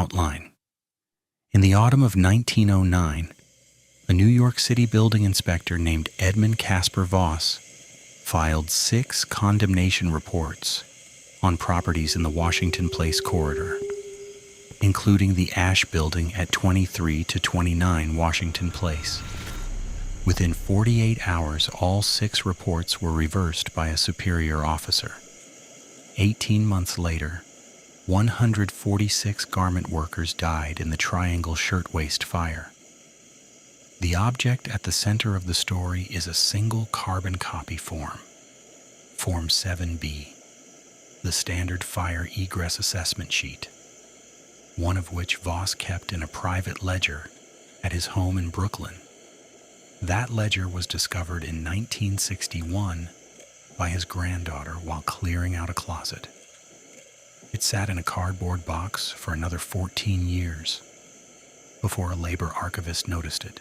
Outline. In the autumn of 1909, a New York City building inspector named Edmund Caspar Voss filed 6 condemnation reports on properties in the Washington Place corridor, including the Ash Building at 23 to 29 Washington Place. Within 48 hours, all 6 reports were reversed by a superior officer. 18 months later, 146 garment workers died in the Triangle Shirtwaist fire. The object at the center of the story is a single carbon copy form, Form 7B, the standard fire egress assessment sheet, one of which Voss kept in a private ledger at his home in Brooklyn. That ledger was discovered in 1961 by his granddaughter while clearing out a closet. It sat in a cardboard box for another 14 years before a labor archivist noticed it.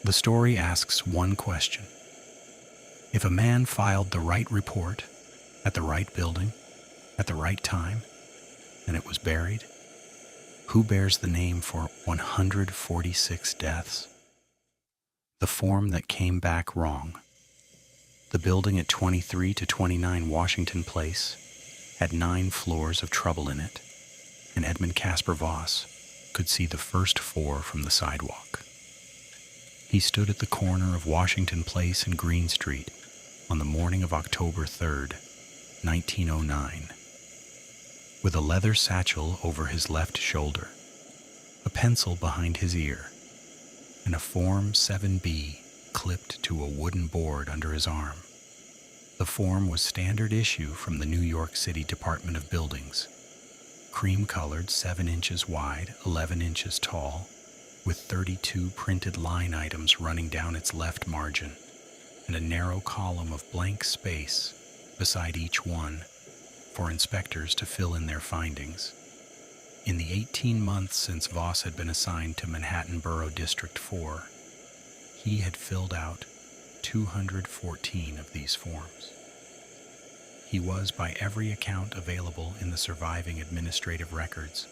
The story asks one question. If a man filed the right report at the right building at the right time and it was buried, who bears the name for 146 deaths? The form that came back wrong. The building at 23 to 29 Washington Place had 9 floors of trouble in it, and Edmund Caspar Voss could see the first 4 from the sidewalk. He stood at the corner of Washington Place and Green Street on the morning of October 3rd, 1909, with a leather satchel over his left shoulder, a pencil behind his ear, and a Form 7B clipped to a wooden board under his arm. The form was standard issue from the New York City Department of Buildings, cream-colored, 7 inches wide, 11 inches tall, with 32 printed line items running down its left margin, and a narrow column of blank space beside each one for inspectors to fill in their findings. In the 18 months since Voss had been assigned to Manhattan Borough District 4, he had filled out 214 of these forms. He was, by every account available in the surviving administrative records,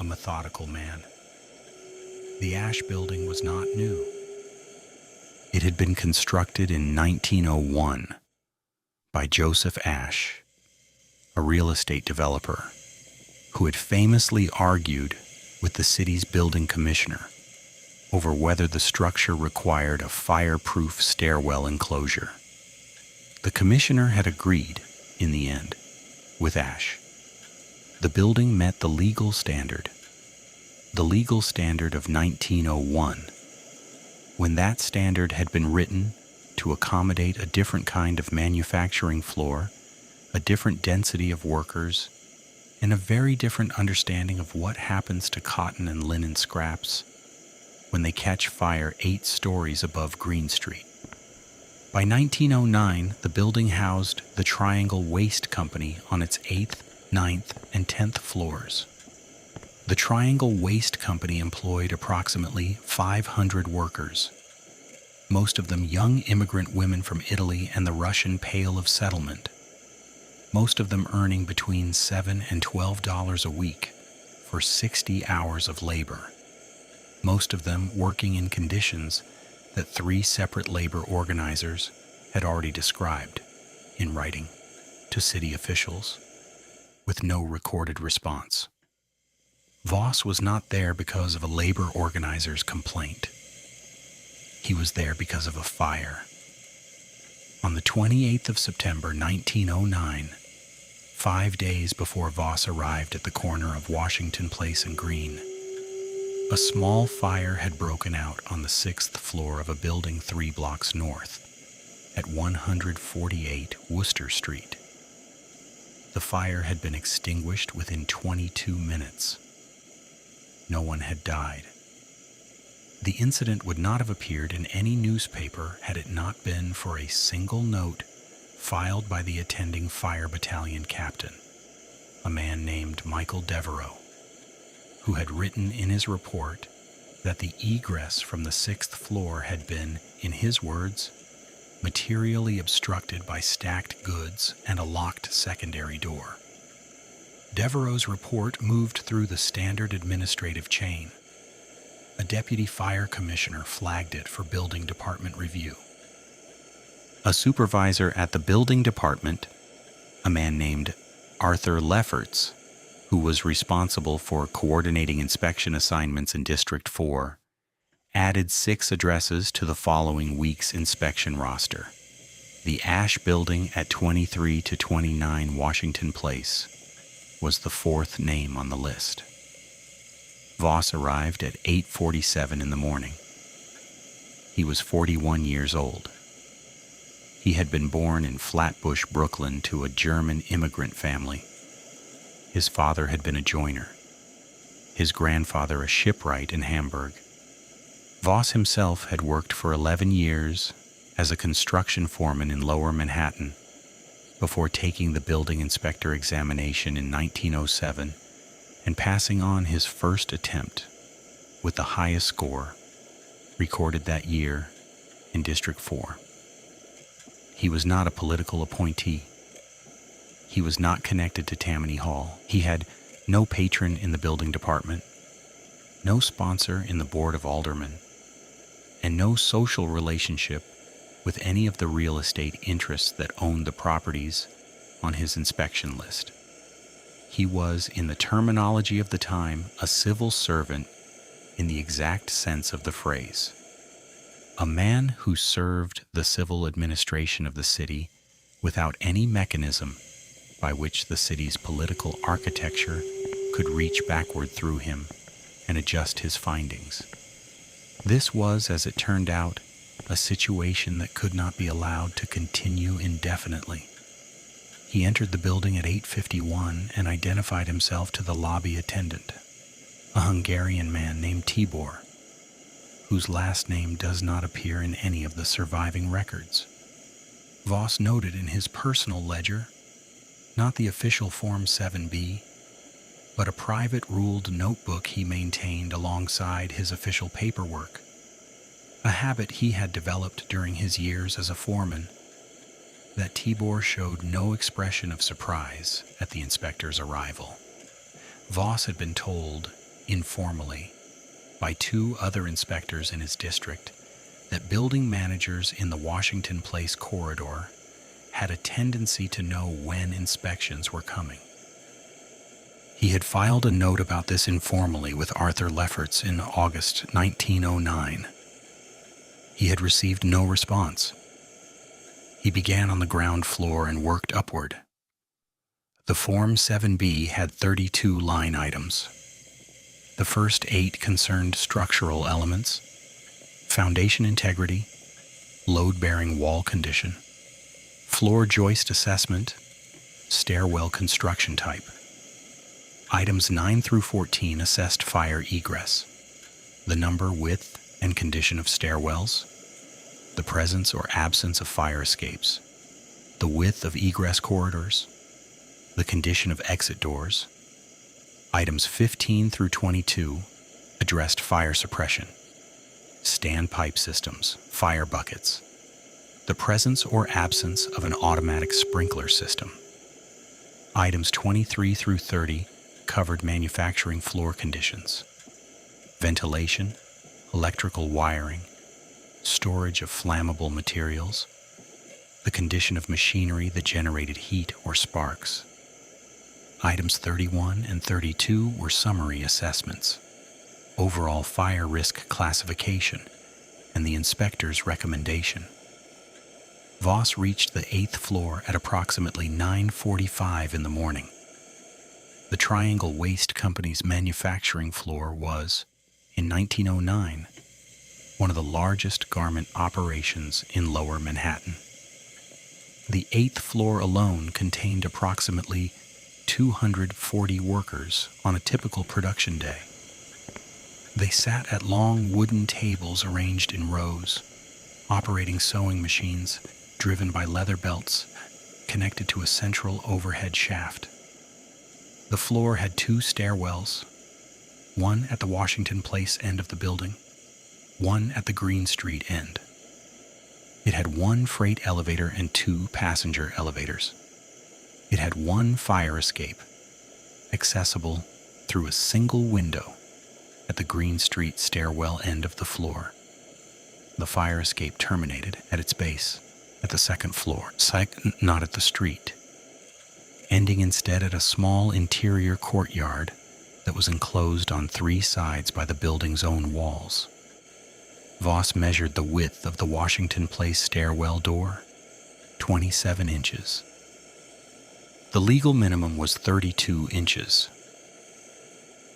a methodical man. The Ash Building was not new. It had been constructed in 1901 by Joseph Ashe, a real estate developer who had famously argued with the city's building commissioner over whether the structure required a fireproof stairwell enclosure. The commissioner had agreed, in the end, with Ashe. The building met the legal standard of 1901, when that standard had been written to accommodate a different kind of manufacturing floor, a different density of workers, and a very different understanding of what happens to cotton and linen scraps when they catch fire 8 stories above Green Street. By 1909, the building housed the Triangle Waist Company on its 8th, 9th, and 10th floors. The Triangle Waist Company employed approximately 500 workers, most of them young immigrant women from Italy and the Russian Pale of Settlement, most of them earning between $7 and $12 a week for 60 hours of labor, most of them working in conditions that 3 separate labor organizers had already described in writing to city officials, with no recorded response. Voss was not there because of a labor organizer's complaint. He was there because of a fire. On the 28th of September 1909, 5 days before Voss arrived at the corner of Washington Place and Green, a small fire had broken out on the 6th floor of a building 3 blocks north at 148 Worcester Street. The fire had been extinguished within 22 minutes. No one had died. The incident would not have appeared in any newspaper had it not been for a single note filed by the attending fire battalion captain, a man named Michael Devereaux, who had written in his report that the egress from the 6th floor had been, in his words, materially obstructed by stacked goods and a locked secondary door. Devereaux's report moved through the standard administrative chain. A deputy fire commissioner flagged it for building department review. A supervisor at the building department, a man named Arthur Lefferts, who was responsible for coordinating inspection assignments in District 4, added 6 addresses to the following week's inspection roster. The Ash Building at 23 to 29 Washington Place was the 4th name on the list. Voss arrived at 8:47 in the morning. He was 41 years old. He had been born in Flatbush, Brooklyn, to a German immigrant family. His father had been a joiner, his grandfather a shipwright in Hamburg. Voss himself had worked for 11 years as a construction foreman in Lower Manhattan before taking the building inspector examination in 1907 and passing on his first attempt with the highest score recorded that year in District 4. He was not a political appointee. He was not connected to Tammany Hall. He had no patron in the building department, no sponsor in the board of aldermen, and no social relationship with any of the real estate interests that owned the properties on his inspection list. He was, in the terminology of the time, a civil servant in the exact sense of the phrase. A man who served the civil administration of the city without any mechanism by which the city's political architecture could reach backward through him and adjust his findings. This was, as it turned out, a situation that could not be allowed to continue indefinitely. He entered the building at 8:51 and identified himself to the lobby attendant, a Hungarian man named Tibor, whose last name does not appear in any of the surviving records. Voss noted in his personal ledger, not the official Form 7B, but a private ruled notebook he maintained alongside his official paperwork, a habit he had developed during his years as a foreman, that Tibor showed no expression of surprise at the inspector's arrival. Voss had been told, informally, by 2 other inspectors in his district that building managers in the Washington Place corridor had a tendency to know when inspections were coming. He had filed a note about this informally with Arthur Lefferts in August 1909. He had received no response. He began on the ground floor and worked upward. The Form 7B had 32 line items. The first 8 concerned structural elements, foundation integrity, load-bearing wall condition, floor joist assessment, stairwell construction type. Items 9 through 14 assessed fire egress, the number, width, and condition of stairwells, the presence or absence of fire escapes, the width of egress corridors, the condition of exit doors. Items 15 through 22 addressed fire suppression, standpipe systems, fire buckets, the presence or absence of an automatic sprinkler system. Items 23 through 30 covered manufacturing floor conditions, ventilation, electrical wiring, storage of flammable materials, the condition of machinery that generated heat or sparks. Items 31 and 32 were summary assessments, overall fire risk classification, and the inspector's recommendation. Voss reached the 8th floor at approximately 9:45 in the morning. The Triangle Waist Company's manufacturing floor was, in 1909, one of the largest garment operations in Lower Manhattan. The 8th floor alone contained approximately 240 workers on a typical production day. They sat at long wooden tables arranged in rows, operating sewing machines driven by leather belts connected to a central overhead shaft. The floor had 2 stairwells, one at the Washington Place end of the building, one at the Green Street end. It had 1 freight elevator and 2 passenger elevators. It had 1 fire escape, accessible through a single window at the Green Street stairwell end of the floor. The fire escape terminated at its base, at the second floor, not at the street, ending instead at a small interior courtyard that was enclosed on 3 sides by the building's own walls. Voss measured the width of the Washington Place stairwell door, 27 inches. The legal minimum was 32 inches.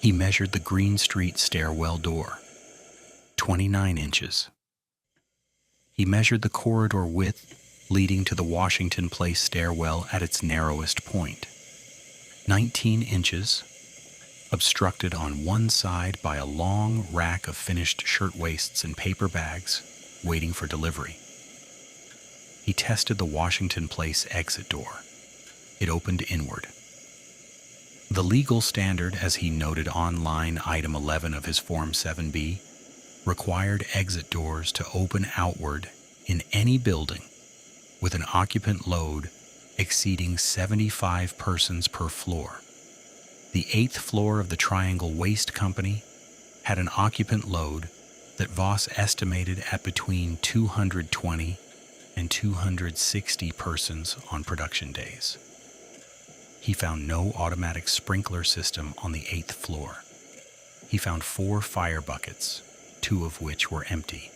He measured the Green Street stairwell door, 29 inches. He measured the corridor width leading to the Washington Place stairwell at its narrowest point, 19 inches, obstructed on one side by a long rack of finished shirtwaists and paper bags waiting for delivery. He tested the Washington Place exit door. It opened inward. The legal standard, as he noted on line item 11 of his Form 7B, required exit doors to open outward in any building with an occupant load exceeding 75 persons per floor. The 8th floor of the Triangle Waste Company had an occupant load that Voss estimated at between 220 and 260 persons on production days. He found no automatic sprinkler system on the 8th floor. He found 4 fire buckets, 2 of which were empty.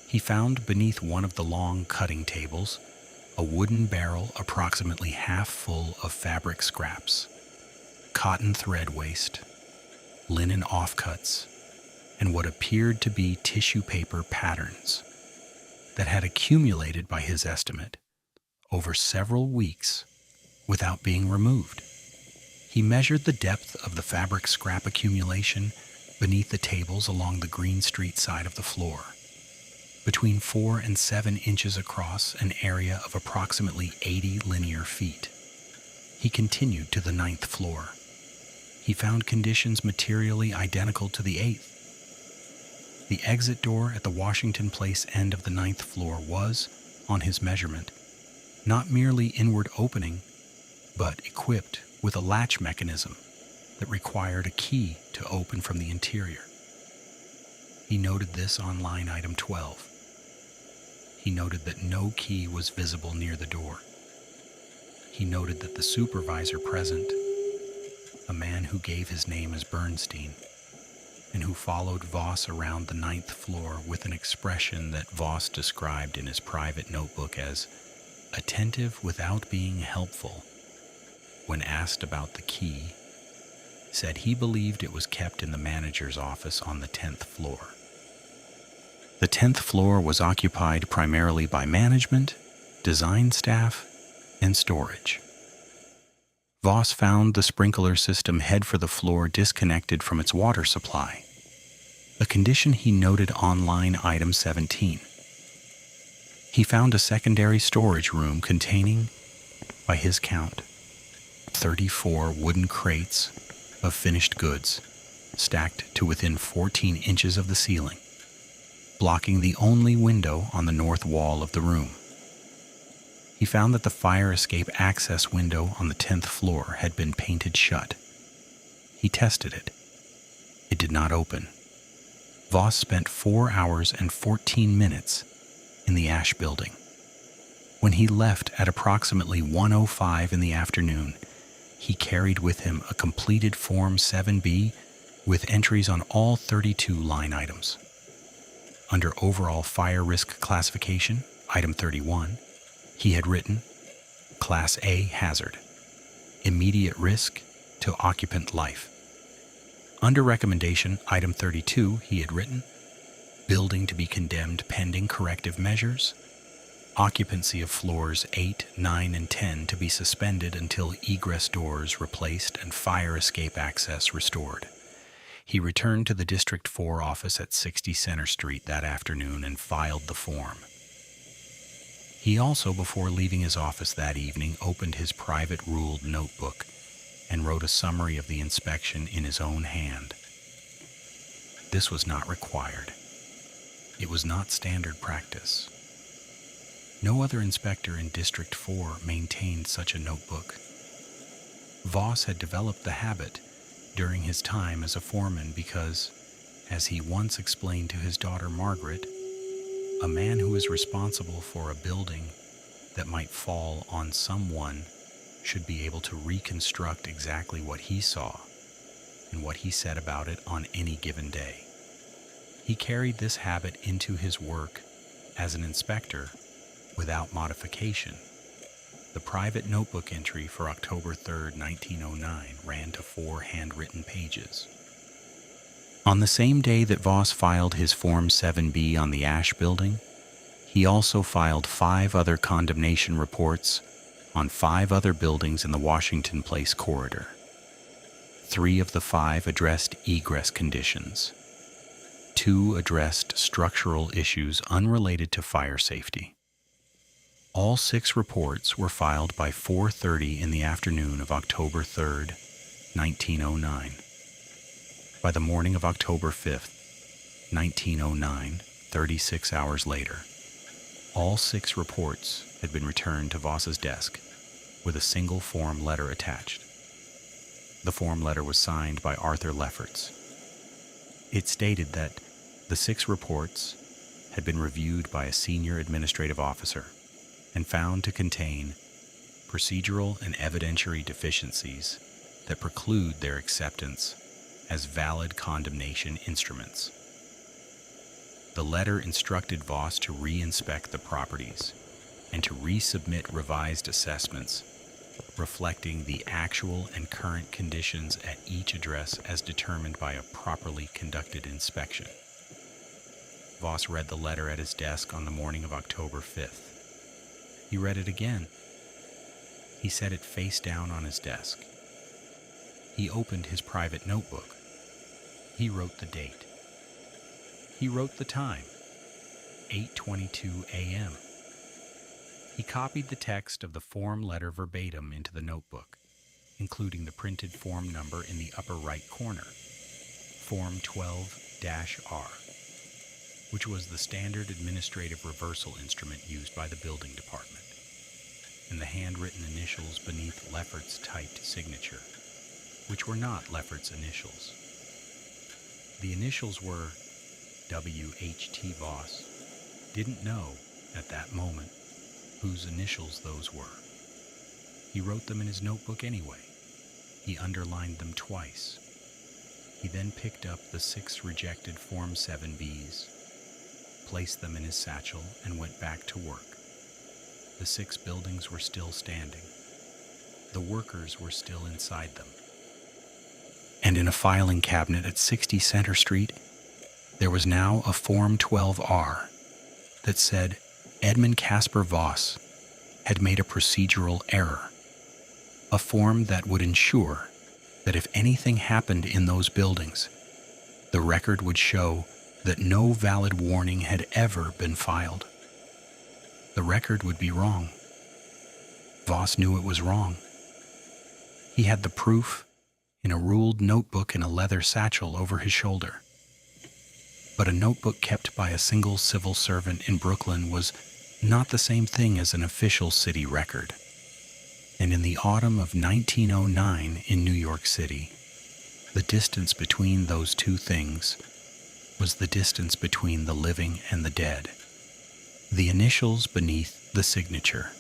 He found beneath one of the long cutting tables a wooden barrel approximately half full of fabric scraps, cotton thread waste, linen offcuts, and what appeared to be tissue paper patterns that had accumulated, by his estimate, over several weeks without being removed. He measured the depth of the fabric scrap accumulation beneath the tables along the Green Street side of the floor, between 4 and 7 inches across an area of approximately 80 linear feet. He continued to the 9th floor. He found conditions materially identical to the 8th. The exit door at the Washington Place end of the 9th floor was, on his measurement, not merely inward opening, but equipped with a latch mechanism that required a key to open from the interior. He noted this on line item 12. He noted that no key was visible near the door. He noted that the supervisor present, a man who gave his name as Bernstein, and who followed Voss around the 9th floor with an expression that Voss described in his private notebook as attentive without being helpful, when asked about the key, said he believed it was kept in the manager's office on the 10th floor. The 10th floor was occupied primarily by management, design staff, and storage. Voss found the sprinkler system head for the floor disconnected from its water supply, a condition he noted on line item 17. He found a secondary storage room containing, by his count, 34 wooden crates of finished goods, stacked to within 14 inches of the ceiling, blocking the only window on the north wall of the room. He found that the fire escape access window on the 10th floor had been painted shut. He tested it. It did not open. Voss spent 4 hours and 14 minutes in the Ash building. When he left at approximately 1:05 in the afternoon, he carried with him a completed Form 7B with entries on all 32 line items. Under overall fire risk classification, item 31, he had written, Class A hazard, immediate risk to occupant life. Under recommendation, item 32, he had written, building to be condemned pending corrective measures, occupancy of floors 8, 9, and 10 to be suspended until egress doors replaced and fire escape access restored. He returned to the District 4 office at 60 Center Street that afternoon and filed the form. He also, before leaving his office that evening, opened his private ruled notebook and wrote a summary of the inspection in his own hand. This was not required. It was not standard practice. No other inspector in District 4 maintained such a notebook. Voss had developed the habit during his time as a foreman because, as he once explained to his daughter Margaret, a man who is responsible for a building that might fall on someone should be able to reconstruct exactly what he saw and what he said about it on any given day. He carried this habit into his work as an inspector without modification. The private notebook entry for October 3, 1909 ran to 4 handwritten pages. On the same day that Voss filed his Form 7B on the Ash Building, he also filed 5 other condemnation reports on 5 other buildings in the Washington Place corridor. 3 of the 5 addressed egress conditions. 2 addressed structural issues unrelated to fire safety. All 6 reports were filed by 4:30 in the afternoon of October 3, 1909. By the morning of October 5, 1909, 36 hours later, all 6 reports had been returned to Voss's desk with a single form letter attached. The form letter was signed by Arthur Lefferts. It stated that the 6 reports had been reviewed by a senior administrative officer and found to contain procedural and evidentiary deficiencies that preclude their acceptance as valid condemnation instruments. The letter instructed Voss to re-inspect the properties and to resubmit revised assessments reflecting the actual and current conditions at each address as determined by a properly conducted inspection. Voss read the letter at his desk on the morning of October 5th. He read it again. He set it face down on his desk. He opened his private notebook. He wrote the date. He wrote the time, 8:22 a.m. He copied the text of the form letter verbatim into the notebook, including the printed form number in the upper right corner, Form 12-R, which was the standard administrative reversal instrument used by the building department, and the handwritten initials beneath Lefferts' typed signature, which were not Lefferts' initials. The initials were W.H.T. Voss. Didn't know, at that moment, whose initials those were. He wrote them in his notebook anyway. He underlined them twice. He then picked up the 6 rejected Form 7Bs, placed them in his satchel, and went back to work. The 6 buildings were still standing. The workers were still inside them. And in a filing cabinet at 60 Center Street, there was now a Form 12R that said Edmund Caspar Voss had made a procedural error, a form that would ensure that if anything happened in those buildings, the record would show that no valid warning had ever been filed. The record would be wrong. Voss knew it was wrong. He had the proof in a ruled notebook in a leather satchel over his shoulder. But a notebook kept by a single civil servant in Brooklyn was not the same thing as an official city record. And in the autumn of 1909 in New York City, the distance between those two things was the distance between the living and the dead. The initials beneath the signature.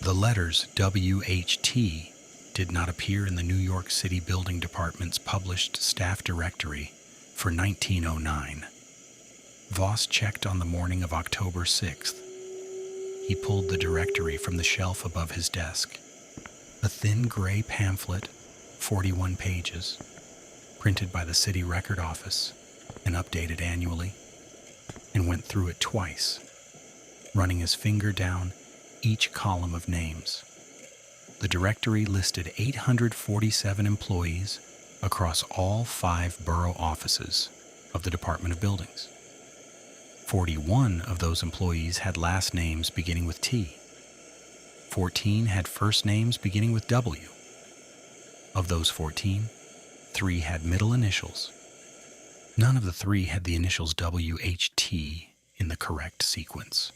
The letters W.H.T. did not appear in the New York City Building Department's published staff directory for 1909. Voss checked on the morning of October 6th. He pulled the directory from the shelf above his desk. A thin gray pamphlet, 41 pages, printed by the city record office and updated annually, and went through it twice, running his finger down each column of names. The directory listed 847 employees across all 5 borough offices of the Department of Buildings. 41 of those employees had last names beginning with T. 14 had first names beginning with W. Of those 14, 3 had middle initials. None of the 3 had the initials W.H.T. in the correct sequence.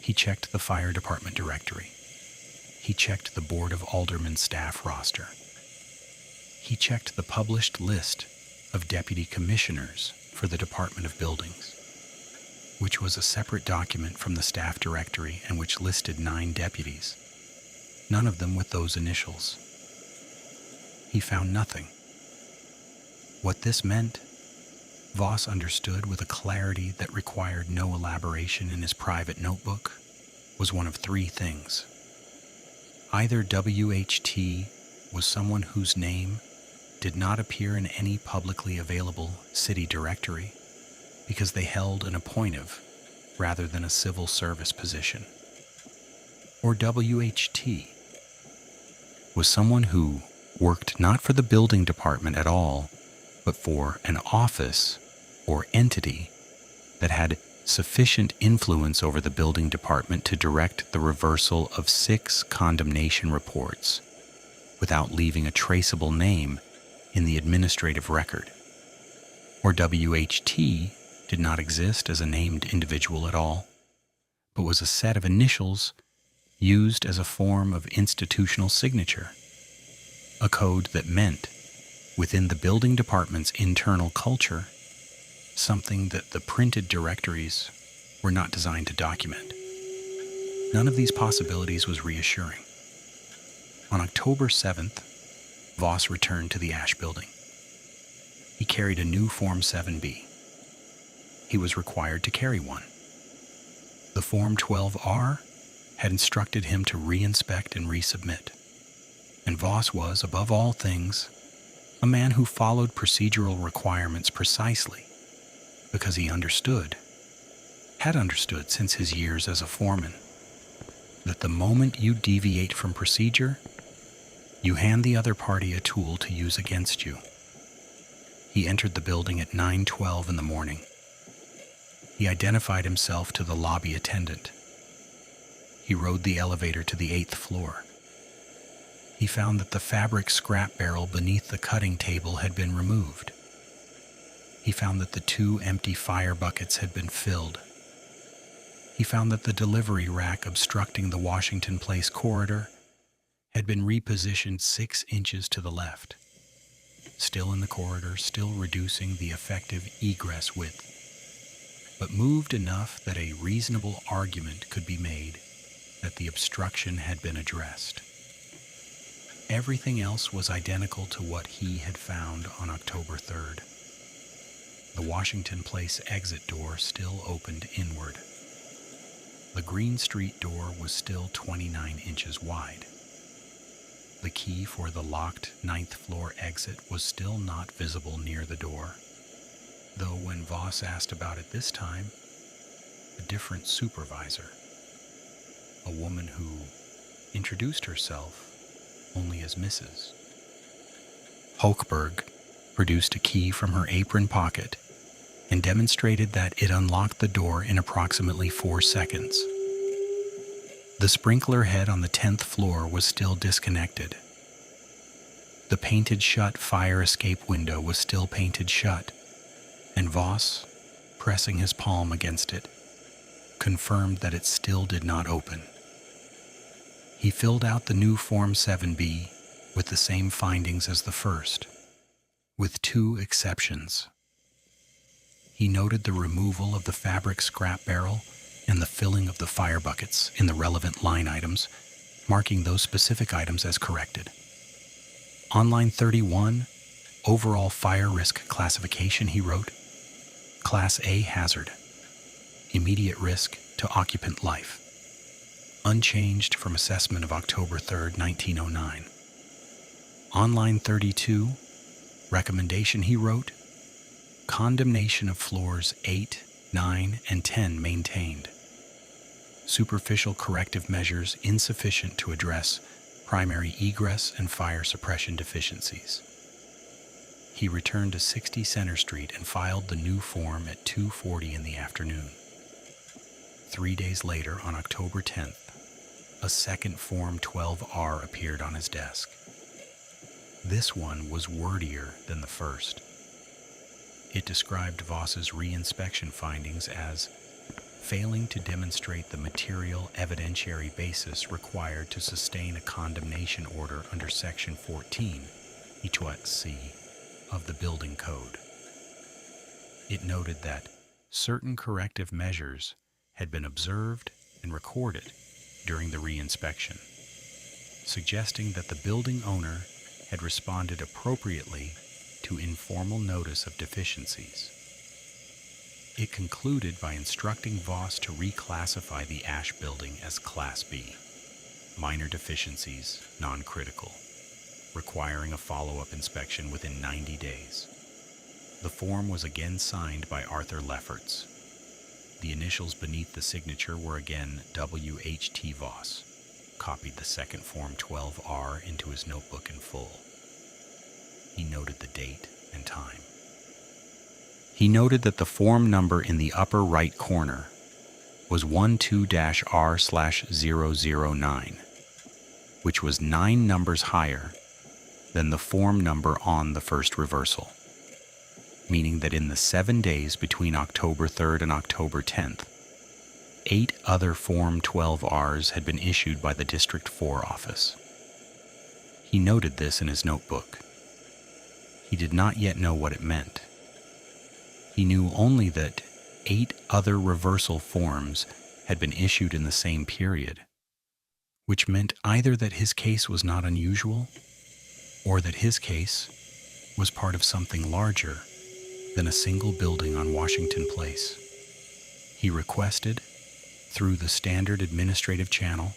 He checked the fire department directory. He checked the Board of Aldermen staff roster. He checked the published list of deputy commissioners for the Department of Buildings, which was a separate document from the staff directory and which listed 9 deputies, none of them with those initials. He found nothing. What this meant, Voss understood with a clarity that required no elaboration in his private notebook, was one of 3 things. Either WHT was someone whose name did not appear in any publicly available city directory because they held an appointive rather than a civil service position, or WHT was someone who worked not for the building department at all, but for an office or entity that had sufficient influence over the building department to direct the reversal of 6 condemnation reports without leaving a traceable name in the administrative record. Or WHT did not exist as a named individual at all, but was a set of initials used as a form of institutional signature, a code that meant, within the building department's internal culture, something that the printed directories were not designed to document. None of these possibilities was reassuring. On October 7th, Voss returned to the Ash Building. He carried a new Form 7B. He was required to carry one. The Form 12R had instructed him to re-inspect and resubmit. And Voss was, above all things, a man who followed procedural requirements precisely because he had understood since his years as a foreman, that the moment you deviate from procedure, you hand the other party a tool to use against you. He entered the building at 9:12 in the morning. He identified himself to the lobby attendant. He rode the elevator to the 8th floor. He found that the fabric scrap barrel beneath the cutting table had been removed. He found that the 2 empty fire buckets had been filled. He found that the delivery rack obstructing the Washington Place corridor had been repositioned 6 inches to the left, still in the corridor, still reducing the effective egress width, but moved enough that a reasonable argument could be made that the obstruction had been addressed. Everything else was identical to what he had found on October 3rd. The Washington Place exit door still opened inward. The Green Street door was still 29 inches wide. The key for the locked 9th floor exit was still not visible near the door, though when Voss asked about it this time, a different supervisor, a woman who introduced herself only as Mrs. Hulkberg, produced a key from her apron pocket and demonstrated that it unlocked the door in approximately 4 seconds. The sprinkler head on the 10th floor was still disconnected. The painted shut fire escape window was still painted shut, and Voss, pressing his palm against it, confirmed that it still did not open. He filled out the new Form 7B with the same findings as the first, with 2 exceptions. He noted the removal of the fabric scrap barrel and the filling of the fire buckets in the relevant line items, marking those specific items as corrected. On line 31, overall fire risk classification, he wrote, Class A hazard, immediate risk to occupant life, unchanged from assessment of October 3rd, 1909. On line 32, recommendation, he wrote, condemnation of floors 8, 9, and 10 maintained. Superficial corrective measures insufficient to address primary egress and fire suppression deficiencies. He returned to 60 Center Street and filed the new form at 2:40 in the afternoon. 3 days later, on October 10th, a second Form 12R appeared on his desk. This one was wordier than the first. It described Voss's re-inspection findings as failing to demonstrate the material evidentiary basis required to sustain a condemnation order under Section 14, C, of the Building Code. It noted that certain corrective measures had been observed and recorded during the re-inspection, suggesting that the building owner had responded appropriately to informal notice of deficiencies. It concluded by instructing Voss to reclassify the Ash building as Class B, minor deficiencies, non-critical, requiring a follow-up inspection within 90 days. The form was again signed by Arthur Lefferts. The initials beneath the signature were again W.H.T. Voss. Copied the second Form 12R into his notebook in full. He noted the date and time. He noted that the form number in the upper right corner was 12-R/009, which was 9 numbers higher than the form number on the first reversal, meaning that in the 7 days between October 3rd and October 10th, 8 other Form 12Rs had been issued by the District 4 office. He noted this in his notebook. He did not yet know what it meant. He knew only that 8 other reversal forms had been issued in the same period, which meant either that his case was not unusual, or that his case was part of something larger than a single building on Washington Place. He requested, through the standard administrative channel,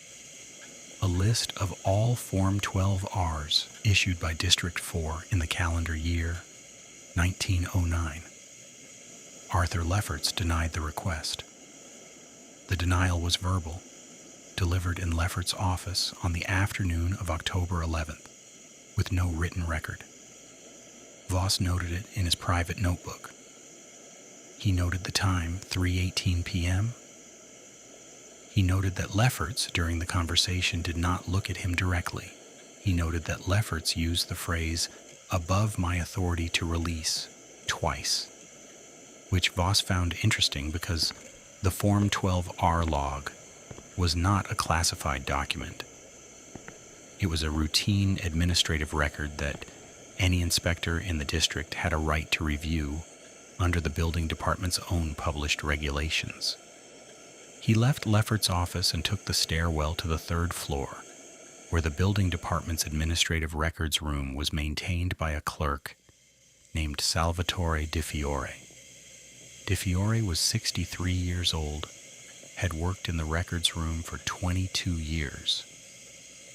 a list of all Form 12Rs issued by District 4 in the calendar year 1909. Arthur Lefferts denied the request. The denial was verbal, delivered in Lefferts' office on the afternoon of October 11th, with no written record. Voss noted it in his private notebook. He noted the time, 3:18 p.m. He noted that Lefferts, during the conversation, did not look at him directly. He noted that Lefferts used the phrase, "above my authority to release," twice, which Voss found interesting because the Form 12R log was not a classified document. It was a routine administrative record that any inspector in the district had a right to review under the building department's own published regulations. He left Lefferts' office and took the stairwell to the 3rd floor, where the building department's administrative records room was maintained by a clerk named Salvatore Di Fiore. Di Fiore was 63 years old, had worked in the records room for 22 years,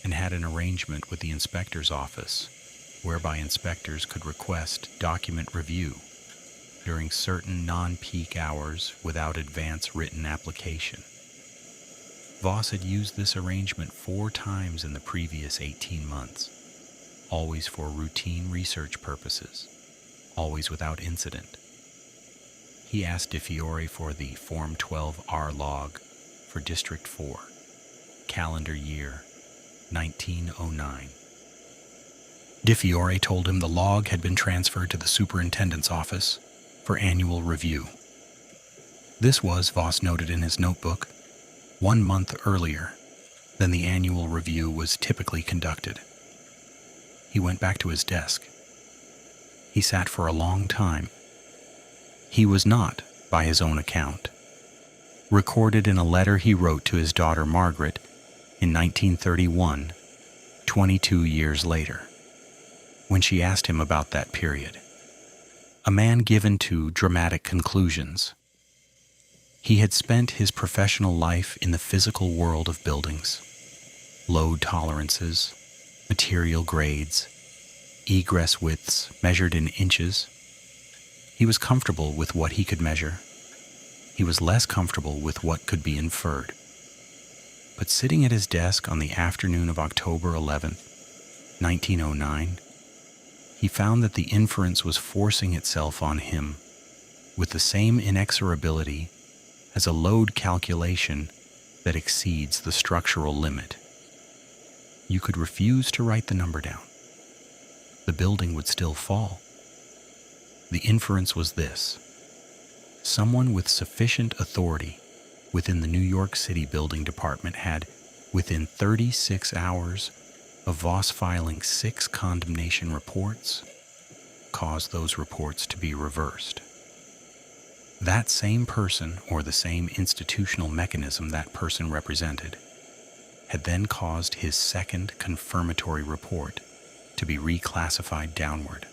and had an arrangement with the inspector's office whereby inspectors could request document review during certain non-peak hours without advance written application. Voss had used this arrangement 4 times in the previous 18 months, always for routine research purposes, always without incident. He asked Di Fiore for the Form 12R log for District 4, calendar year 1909. Di Fiore told him the log had been transferred to the superintendent's office for annual review. This was, Voss noted in his notebook, 1 month earlier than the annual review was typically conducted. He went back to his desk. He sat for a long time. He was not, by his own account, recorded in a letter he wrote to his daughter Margaret in 1931, 22 years later, when she asked him about that period. A man given to dramatic conclusions. He had spent his professional life in the physical world of buildings, load tolerances, material grades, egress widths measured in inches. He was comfortable with what he could measure. He was less comfortable with what could be inferred. But sitting at his desk on the afternoon of October 11th, 1909, he found that the inference was forcing itself on him with the same inexorability as a load calculation that exceeds the structural limit. You could refuse to write the number down. The building would still fall. The inference was this: someone with sufficient authority within the New York City Building Department had, within 36 hours of Voss filing 6 condemnation reports, caused those reports to be reversed. That same person, or the same institutional mechanism that person represented, had then caused his second confirmatory report to be reclassified downward.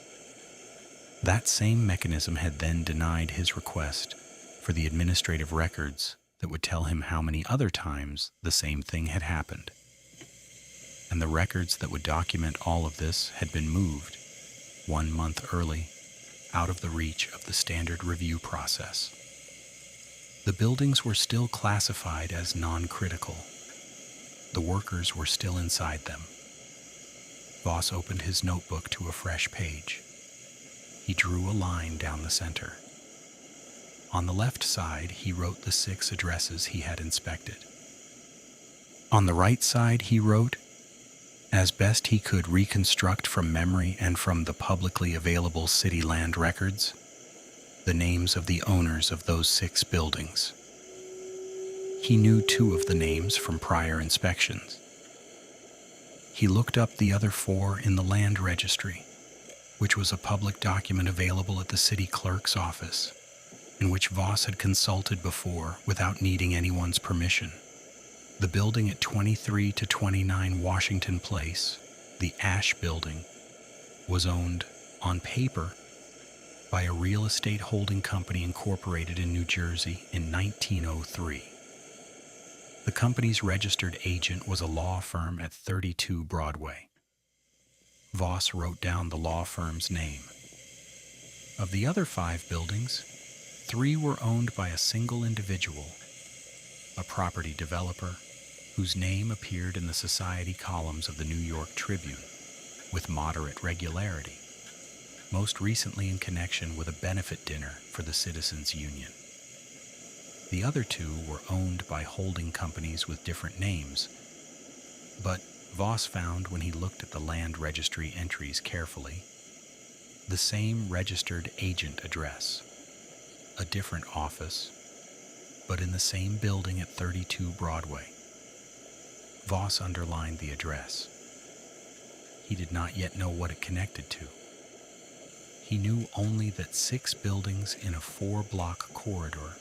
That same mechanism had then denied his request for the administrative records that would tell him how many other times the same thing had happened. And the records that would document all of this had been moved 1 month early out of the reach of the standard review process. The buildings were still classified as non-critical. The workers were still inside them. Voss opened his notebook to a fresh page. He drew a line down the center. On the left side, he wrote the 6 addresses he had inspected. On the right side, he wrote, as best he could reconstruct from memory and from the publicly available city land records, the names of the owners of those 6 buildings. He knew 2 of the names from prior inspections. He looked up the other 4 in the land registry, which was a public document available at the city clerk's office, in which Voss had consulted before without needing anyone's permission. The building at 23 to 29 Washington Place, the Ash Building, was owned, on paper, by a real estate holding company incorporated in New Jersey in 1903. The company's registered agent was a law firm at 32 Broadway. Voss wrote down the law firm's name. Of the other 5 buildings, 3 were owned by a single individual, a property developer, whose name appeared in the society columns of the New York Tribune with moderate regularity, most recently in connection with a benefit dinner for the Citizens Union. The other 2 were owned by holding companies with different names, but Voss found when he looked at the land registry entries carefully the same registered agent address, a different office, but in the same building at 32 Broadway. Voss underlined the address. He did not yet know what it connected to. He knew only that 6 buildings in a 4-block corridor,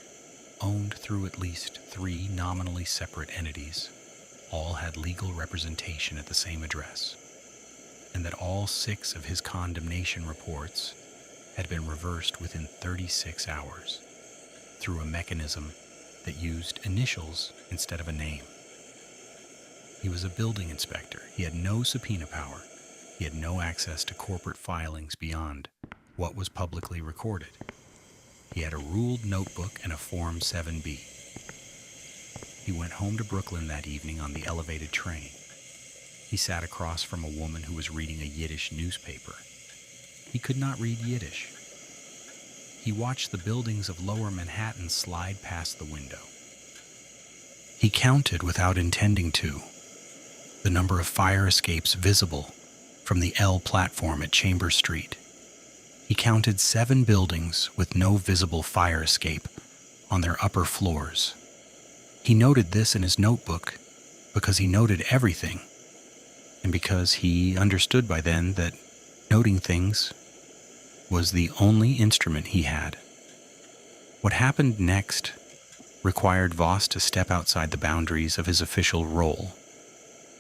owned through at least 3 nominally separate entities, all had legal representation at the same address, and that all 6 of his condemnation reports had been reversed within 36 hours through a mechanism that used initials instead of a name. He was a building inspector. He had no subpoena power. He had no access to corporate filings beyond what was publicly recorded. He had a ruled notebook and a Form 7B. He went home to Brooklyn that evening on the elevated train. He sat across from a woman who was reading a Yiddish newspaper. He could not read Yiddish. He watched the buildings of Lower Manhattan slide past the window. He counted, without intending to, the number of fire escapes visible from the L platform at Chambers Street. He counted 7 buildings with no visible fire escape on their upper floors. He noted this in his notebook because he noted everything, and because he understood by then that noting things was the only instrument he had. What happened next required Voss to step outside the boundaries of his official role,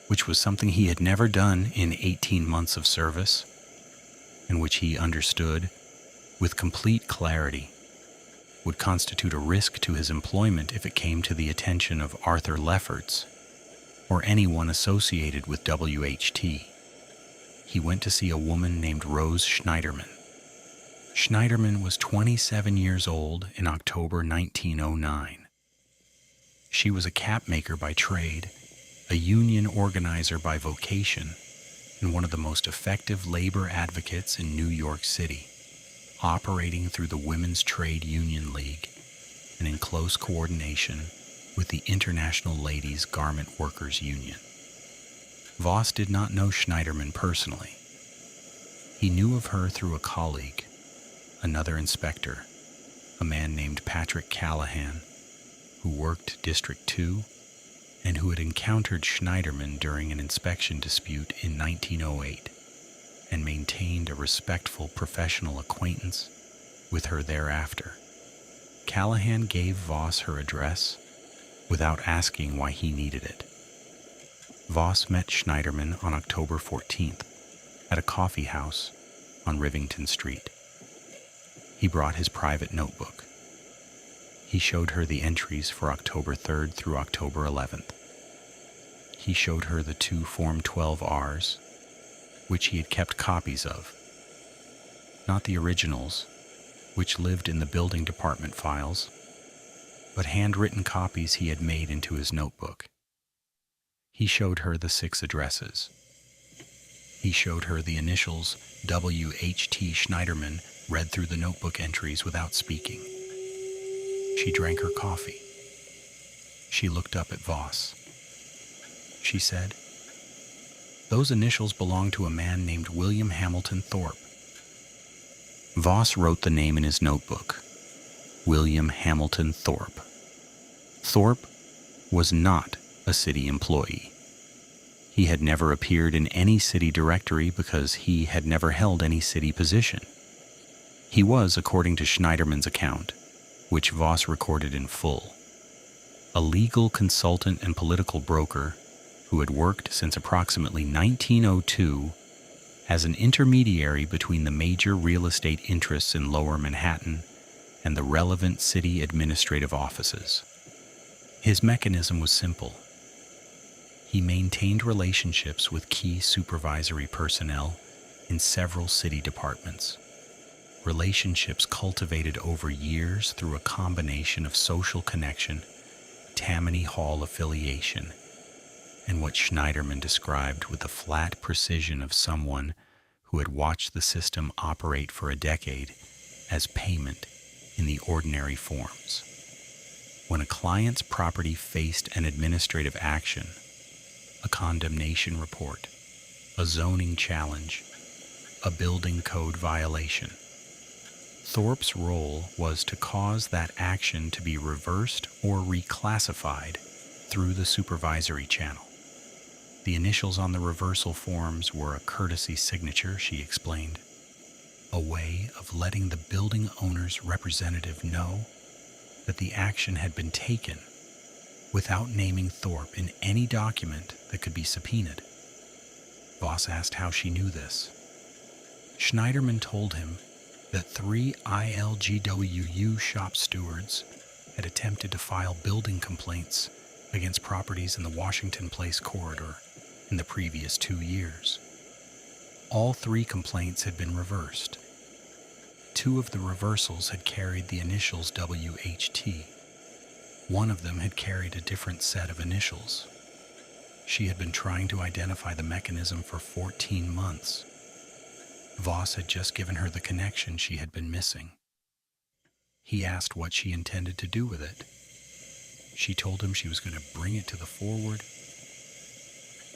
which was something he had never done in 18 months of service, and which he understood with complete clarity would constitute a risk to his employment if it came to the attention of Arthur Lefferts or anyone associated with WHT. He went to see a woman named Rose Schneiderman. Schneiderman was 27 years old in October 1909. She was a cap maker by trade, a union organizer by vocation, and one of the most effective labor advocates in New York City, operating through the Women's Trade Union League and in close coordination with the International Ladies Garment Workers Union. Voss did not know Schneiderman personally. He knew of her through a colleague, another inspector, a man named Patrick Callahan, who worked District 2 and who had encountered Schneiderman during an inspection dispute in 1908 and maintained a respectful professional acquaintance with her thereafter. Callahan gave Voss her address without asking why he needed it. Voss met Schneiderman on October 14th at a coffee house on Rivington Street. He brought his private notebook. He showed her the entries for October 3rd through October 11th. He showed her the 2 Form 12Rs, which he had kept copies of. Not the originals, which lived in the building department files, but handwritten copies he had made into his notebook. He showed her the 6 addresses. He showed her the initials W.H.T. Schneiderman read through the notebook entries without speaking. She drank her coffee. She looked up at Voss. She said, "Those initials belong to a man named William Hamilton Thorpe." Voss wrote the name in his notebook, William Hamilton Thorpe. Thorpe was not a city employee. He had never appeared in any city directory because he had never held any city position. He was, according to Schneiderman's account, which Voss recorded in full, a legal consultant and political broker who had worked since approximately 1902 as an intermediary between the major real estate interests in Lower Manhattan and the relevant city administrative offices. His mechanism was simple. He maintained relationships with key supervisory personnel in several city departments, relationships cultivated over years through a combination of social connection, Tammany Hall affiliation, and what Schneiderman described with the flat precision of someone who had watched the system operate for a decade as payment in the ordinary forms. When a client's property faced an administrative action, a condemnation report, a zoning challenge, a building code violation, Thorpe's role was to cause that action to be reversed or reclassified through the supervisory channel. The initials on the reversal forms were a courtesy signature, she explained, a way of letting the building owner's representative know that the action had been taken without naming Thorpe in any document that could be subpoenaed. Voss asked how she knew this. Schneiderman told him that 3 ILGWU shop stewards had attempted to file building complaints against properties in the Washington Place corridor in the previous 2 years. All 3 complaints had been reversed. 2 of the reversals had carried the initials WHT. One of them had carried a different set of initials. She had been trying to identify the mechanism for 14 months. Voss had just given her the connection she had been missing. He asked what she intended to do with it. She told him she was going to bring it to the Forward.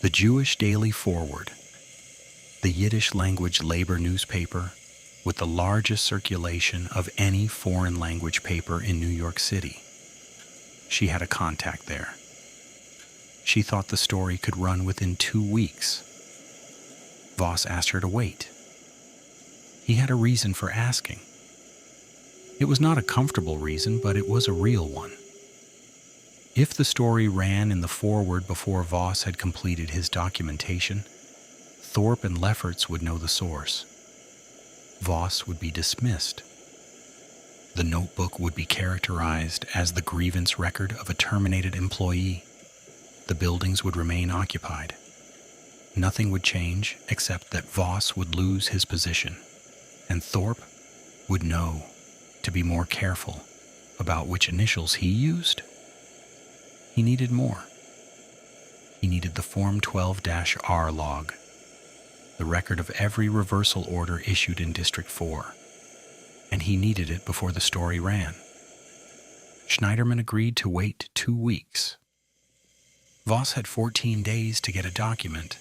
The Jewish Daily Forward, the Yiddish language labor newspaper with the largest circulation of any foreign language paper in New York City. She had a contact there. She thought the story could run within 2 weeks. Voss asked her to wait. He had a reason for asking. It was not a comfortable reason, but it was a real one. If the story ran in the Forward before Voss had completed his documentation, Thorpe and Lefferts would know the source. Voss would be dismissed. The notebook would be characterized as the grievance record of a terminated employee. The buildings would remain occupied. Nothing would change except that Voss would lose his position, and Thorpe would know to be more careful about which initials he used. He needed more. He needed the Form 12-R log, the record of every reversal order issued in District 4, and he needed it before the story ran. Schneiderman agreed to wait 2 weeks. Voss had 14 days to get a document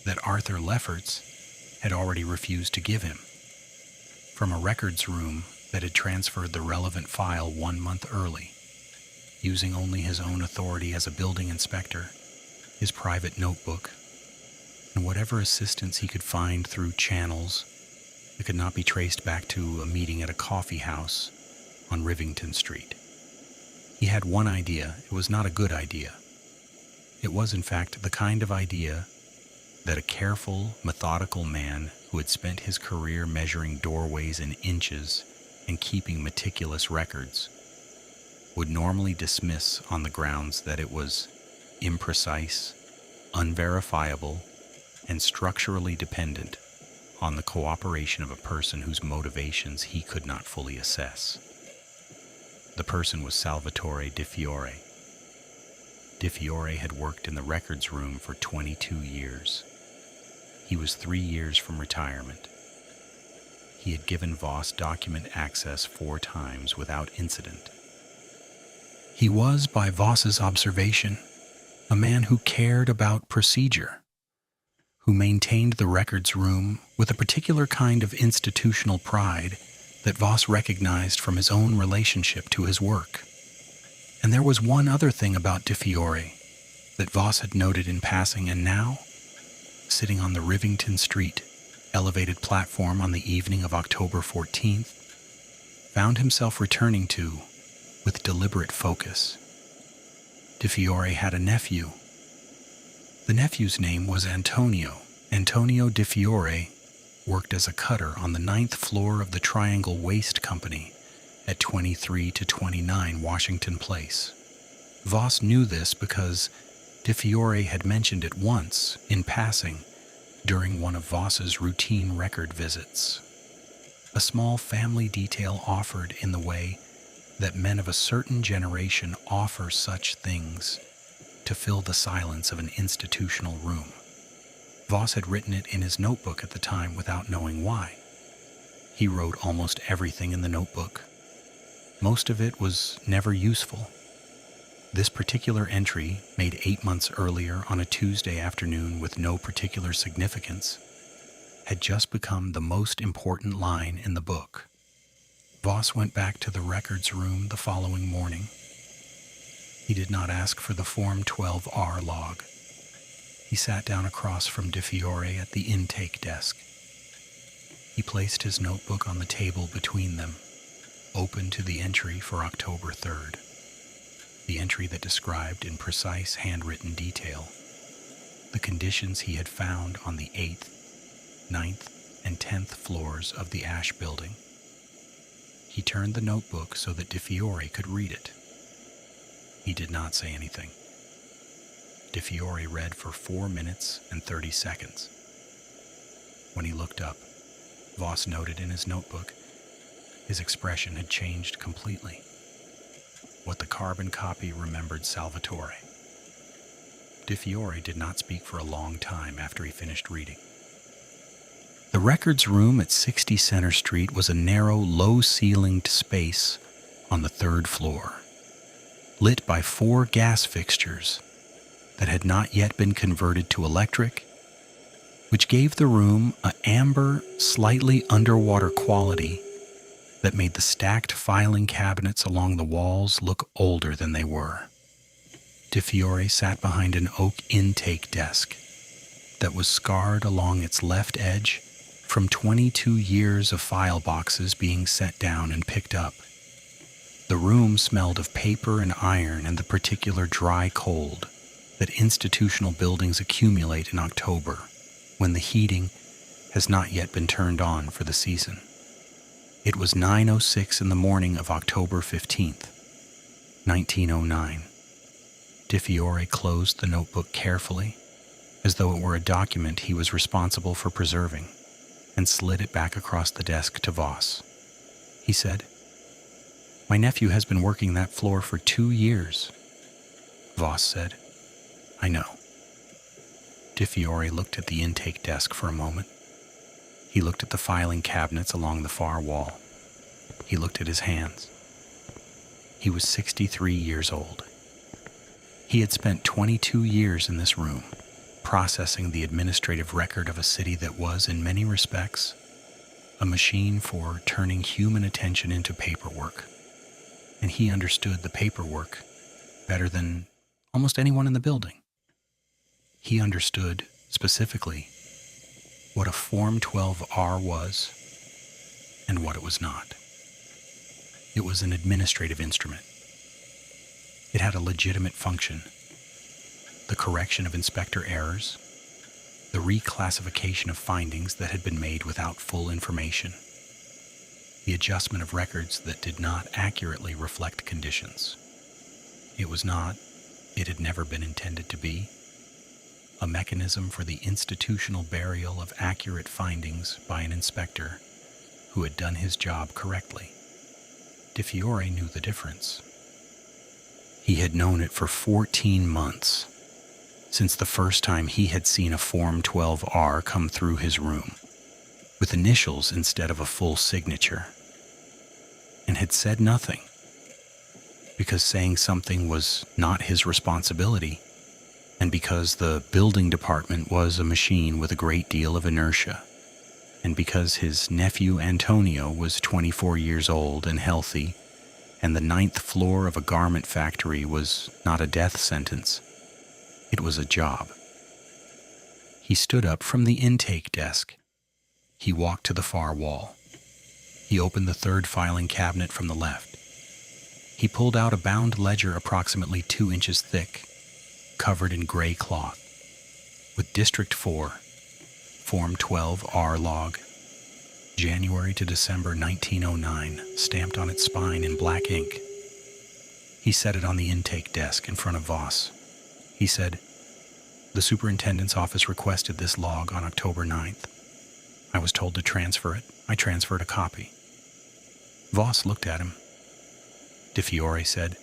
that Arthur Lefferts had already refused to give him, from a records room that had transferred the relevant file 1 month early. using only his own authority as a building inspector, his private notebook, and whatever assistance he could find through channels that could not be traced back to a meeting at a coffee house on Rivington Street. He had one idea. It was not a good idea. It was, in fact, the kind of idea that a careful, methodical man who had spent his career measuring doorways in inches and keeping meticulous records would normally dismiss on the grounds that it was imprecise, unverifiable, and structurally dependent on the cooperation of a person whose motivations he could not fully assess. The person was Salvatore Di Fiore. Di Fiore had worked in the records room for 22 years. He was 3 years from retirement. He had given Voss document access 4 times without incident. He was, by Voss's observation, a man who cared about procedure, who maintained the records room with a particular kind of institutional pride that Voss recognized from his own relationship to his work. And there was one other thing about Di Fiore that Voss had noted in passing, and now, sitting on the Rivington Street elevated platform on the evening of October 14th, found himself returning to with deliberate focus. Di Fiore had a nephew. The nephew's name was Antonio. Antonio Di Fiore worked as a cutter on the 9th floor of the Triangle Waist Company at 23 to 29 Washington Place. Voss knew this because Di Fiore had mentioned it once, in passing, during one of Voss's routine record visits. A small family detail offered in the way that men of a certain generation offer such things to fill the silence of an institutional room. Voss had written it in his notebook at the time without knowing why. He wrote almost everything in the notebook. Most of it was never useful. This particular entry, made 8 months earlier on a Tuesday afternoon with no particular significance, had just become the most important line in the book. Voss went back to the records room the following morning. He did not ask for the Form 12R log. He sat down across from Di Fiore at the intake desk. He placed his notebook on the table between them, open to the entry for October 3rd, the entry that described in precise handwritten detail the conditions he had found on the 8th, 9th, and 10th floors of the Ash Building. He turned the notebook so that Di Fiore could read it. He did not say anything. Di Fiore read for 4 minutes and 30 seconds. When he looked up, Voss noted in his notebook, his expression had changed completely. What the carbon copy remembered Salvatore. Di Fiore did not speak for a long time after he finished reading. The records room at 60 Center Street was a narrow, low-ceilinged space on the 3rd floor, lit by 4 gas fixtures that had not yet been converted to electric, which gave the room an amber, slightly underwater quality that made the stacked filing cabinets along the walls look older than they were. Di Fiore sat behind an oak intake desk that was scarred along its left edge from 22 years of file boxes being set down and picked up. The room smelled of paper and iron and the particular dry cold that institutional buildings accumulate in October, when the heating has not yet been turned on for the season. It was 9:06 in the morning of October 15th, 1909. Di Fiore closed the notebook carefully, as though it were a document he was responsible for preserving, and slid it back across the desk to Voss. He said, "My nephew has been working that floor for 2 years." Voss said, "I know." Di Fiore looked at the intake desk for a moment. He looked at the filing cabinets along the far wall. He looked at his hands. He was 63 years old. He had spent 22 years in this room, processing the administrative record of a city that was, in many respects, a machine for turning human attention into paperwork. And he understood the paperwork better than almost anyone in the building. He understood, specifically, what a Form 12R was and what it was not. It was an administrative instrument. It had a legitimate function: the correction of inspector errors, the reclassification of findings that had been made without full information, the adjustment of records that did not accurately reflect conditions. It was not, it had never been intended to be, a mechanism for the institutional burial of accurate findings by an inspector who had done his job correctly. De Fiore knew the difference. He had known it for 14 months, since the first time he had seen a Form 12R come through his room, with initials instead of a full signature, and had said nothing, because saying something was not his responsibility, and because the building department was a machine with a great deal of inertia, and because his nephew Antonio was 24 years old and healthy, and the 9th floor of a garment factory was not a death sentence. It was a job. He stood up from the intake desk. He walked to the far wall. He opened the third filing cabinet from the left. He pulled out a bound ledger approximately 2 inches thick, covered in gray cloth, with District 4, Form 12R log, January to December 1909, stamped on its spine in black ink. He set it on the intake desk in front of Voss. He said, "The superintendent's office requested this log on October 9th. I was told to transfer it. I transferred a copy." Voss looked at him. De Fiore said,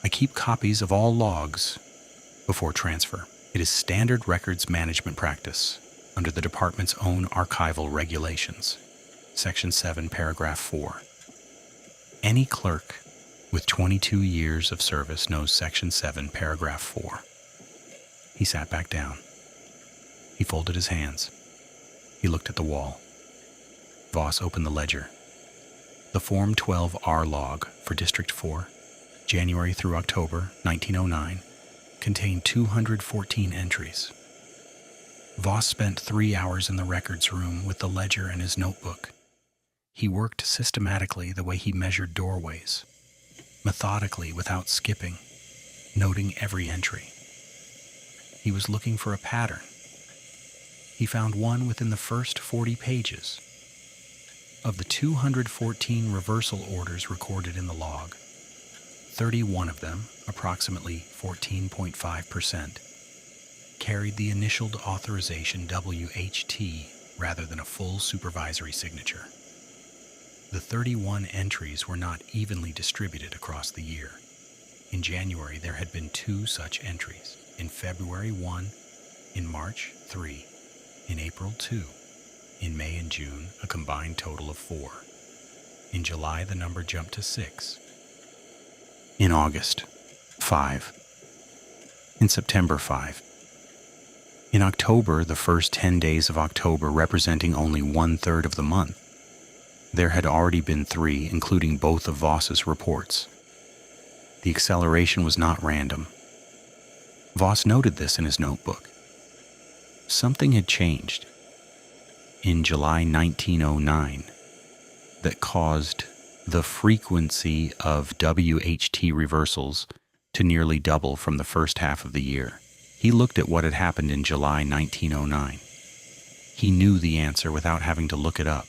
"I keep copies of all logs before transfer. It is standard records management practice under the department's own archival regulations. Section 7, paragraph 4. Any clerk with 22 years of service knows Section 7, paragraph 4. He sat back down. He folded his hands. He looked at the wall. Voss opened the ledger. The Form 12R log for District 4, January through October 1909, contained 214 entries. Voss spent 3 hours in the records room with the ledger and his notebook. He worked systematically the way he measured doorways, methodically without skipping, noting every entry. He was looking for a pattern. He found one within the first 40 pages. Of the 214 reversal orders recorded in the log, 31 of them, approximately 14.5%, carried the initialed authorization WHT rather than a full supervisory signature. The 31 entries were not evenly distributed across the year. In January, there had been 2 such entries. In February, 1. In March, 3. In April, 2. In May and June, a combined total of 4. In July, the number jumped to 6. In August, 5. In September, 5. In October, the first 10 days of October representing only 1/3 of the month, there had already been 3, including both of Voss's reports. The acceleration was not random. Voss noted this in his notebook. Something had changed in July 1909 that caused the frequency of WHT reversals to nearly double from the first half of the year. He looked at what had happened in July 1909. He knew the answer without having to look it up,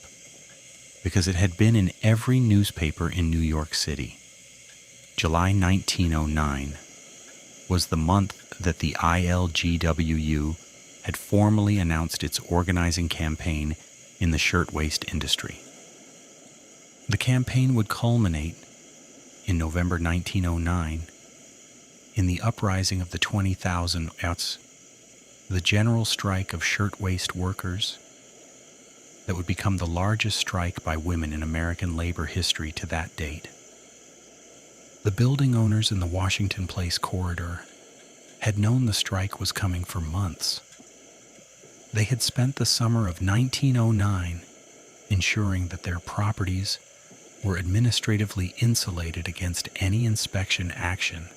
because it had been in every newspaper in New York City. July 1909 was the month that the ILGWU had formally announced its organizing campaign in the shirtwaist industry. The campaign would culminate in November 1909 in the uprising of the 20,000 outs, the general strike of shirtwaist workers that would become the largest strike by women in American labor history to that date. The building owners in the Washington Place corridor had known the strike was coming for months. They had spent the summer of 1909 ensuring that their properties were administratively insulated against any inspection action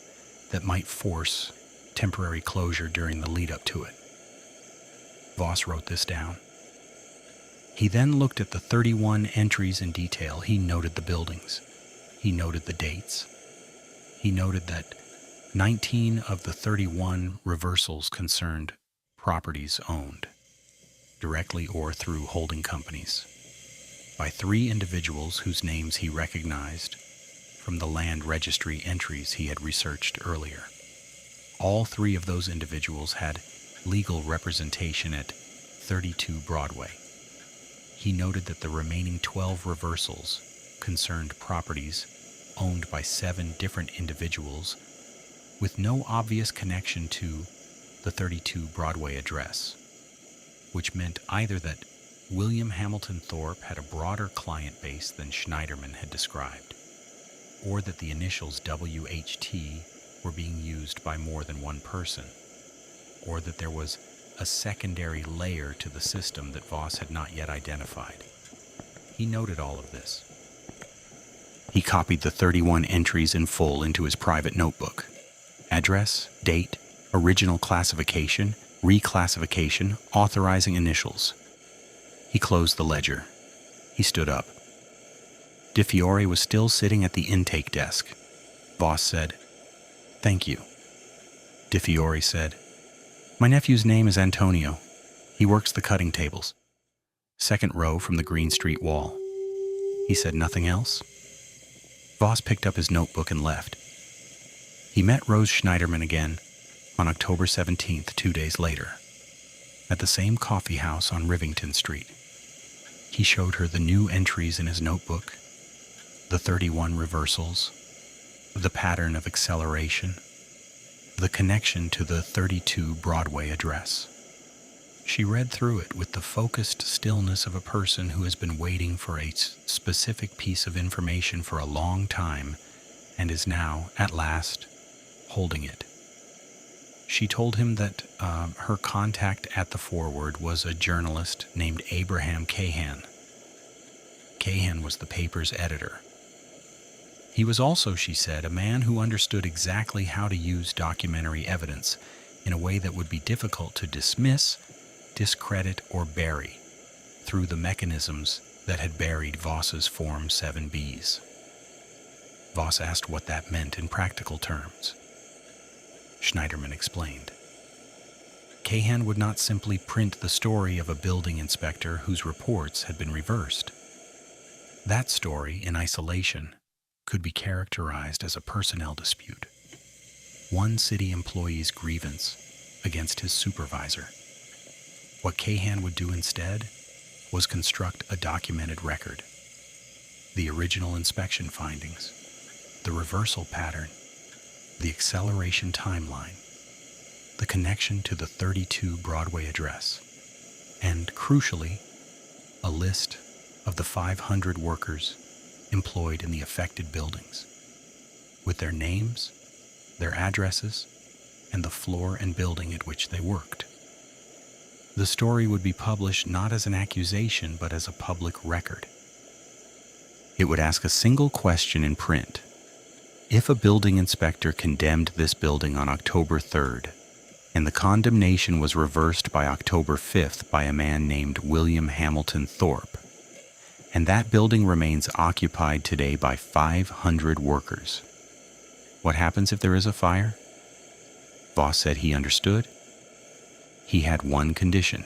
that might force temporary closure during the lead-up to it. Voss wrote this down. He then looked at the 31 entries in detail. He noted the buildings. He noted the dates. He noted that 19 of the 31 reversals concerned properties owned, directly or through holding companies, by 3 individuals whose names he recognized from the land registry entries he had researched earlier. All 3 of those individuals had legal representation at 32 Broadway. He noted that the remaining 12 reversals concerned properties owned by 7 different individuals with no obvious connection to the 32 Broadway address, which meant either that William Hamilton Thorpe had a broader client base than Schneiderman had described, or that the initials WHT were being used by more than one person, or that there was a secondary layer to the system that Voss had not yet identified. He noted all of this. He copied the 31 entries in full into his private notebook. Address, date, original classification, reclassification, authorizing initials. He closed the ledger. He stood up. De Fiore was still sitting at the intake desk. Voss said, "Thank you." De Fiore said, "My nephew's name is Antonio. He works the cutting tables. 2nd row from the Green Street wall." He said nothing else. Voss picked up his notebook and left. He met Rose Schneiderman again on October 17th, 2 days later, at the same coffee house on Rivington Street. He showed her the new entries in his notebook, the 31 reversals, the pattern of acceleration, the connection to the 32 Broadway address. She read through it with the focused stillness of a person who has been waiting for a specific piece of information for a long time and is now, at last, holding it. She told him that her contact at the Forward was a journalist named Abraham Cahan. Cahan was the paper's editor. He was also, she said, a man who understood exactly how to use documentary evidence in a way that would be difficult to dismiss, discredit, or bury through the mechanisms that had buried Voss's Form 7Bs. Voss asked what that meant in practical terms. Schneiderman explained. Cahan would not simply print the story of a building inspector whose reports had been reversed. That story, in isolation, could be characterized as a personnel dispute. One city employee's grievance against his supervisor. What Cahan would do instead was construct a documented record. The original inspection findings, the reversal pattern, the acceleration timeline, the connection to the 32 Broadway address, and, crucially, a list of the 500 workers employed in the affected buildings, with their names, their addresses, and the floor and building at which they worked. The story would be published not as an accusation, but as a public record. It would ask a single question in print. If a building inspector condemned this building on October 3rd, and the condemnation was reversed by October 5th by a man named William Hamilton Thorpe, and that building remains occupied today by 500 workers, what happens if there is a fire? Voss said he understood. He had one condition.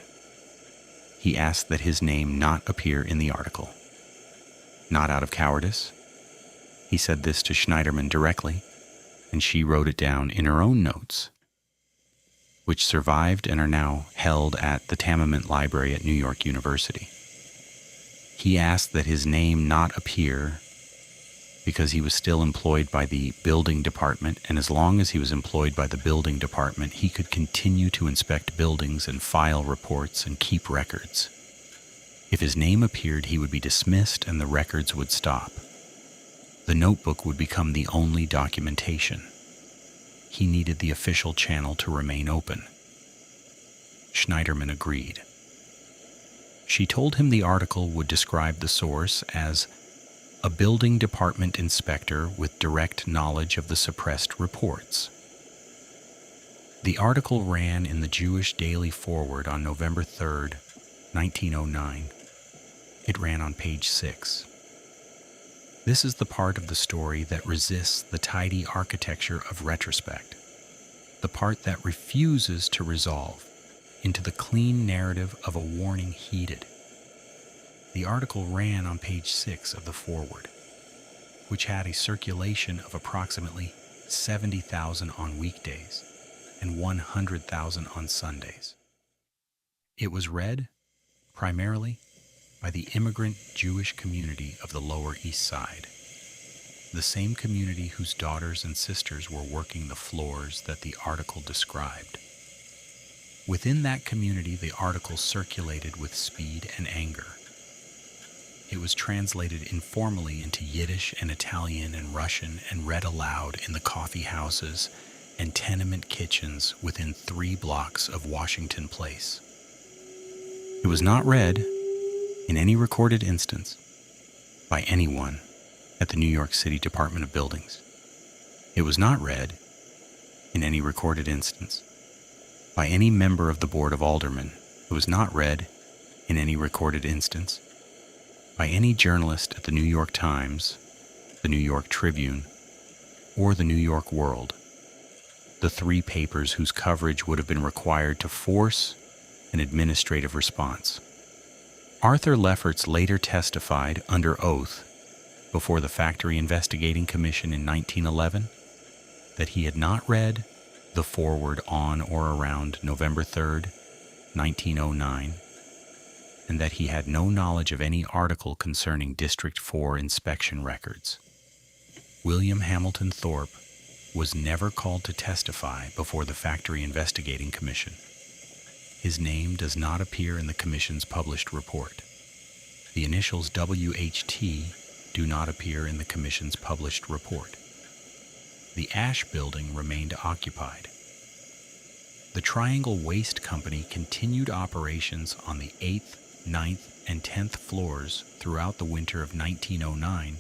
He asked that his name not appear in the article. Not out of cowardice. He said this to Schneiderman directly, and she wrote it down in her own notes, which survived and are now held at the Tamiment Library at New York University. He asked that his name not appear because he was still employed by the building department, and as long as he was employed by the building department, he could continue to inspect buildings and file reports and keep records. If his name appeared, he would be dismissed and the records would stop. The notebook would become the only documentation. He needed the official channel to remain open. Schneiderman agreed. She told him the article would describe the source as a building department inspector with direct knowledge of the suppressed reports. The article ran in the Jewish Daily Forward on November 3rd, 1909. It ran on page 6. This is the part of the story that resists the tidy architecture of retrospect, the part that refuses to resolve into the clean narrative of a warning heeded. The article ran on page 6 of the forward, which had a circulation of approximately 70,000 on weekdays and 100,000 on Sundays. It was read primarily by the immigrant Jewish community of the Lower East Side, the same community whose daughters and sisters were working the floors that the article described. Within that community, the article circulated with speed and anger. It was translated informally into Yiddish and Italian and Russian and read aloud in the coffee houses and tenement kitchens within 3 blocks of Washington Place. It was not read, in any recorded instance, by anyone at the New York City Department of Buildings. It was not read, in any recorded instance, by any member of the Board of Aldermen. It was not read, in any recorded instance, by any journalist at the New York Times, the New York Tribune, or the New York World, the 3 papers whose coverage would have been required to force an administrative response. Arthur Lefferts later testified under oath before the Factory Investigating Commission in 1911 that he had not read the forward on or around November 3rd, 1909, and that he had no knowledge of any article concerning District 4 inspection records. William Hamilton Thorpe was never called to testify before the Factory Investigating Commission. His name does not appear in the Commission's published report. The initials WHT do not appear in the Commission's published report. The Ash Building remained occupied. The Triangle Waste Company continued operations on the 8th, 9th, and 10th floors throughout the winter of 1909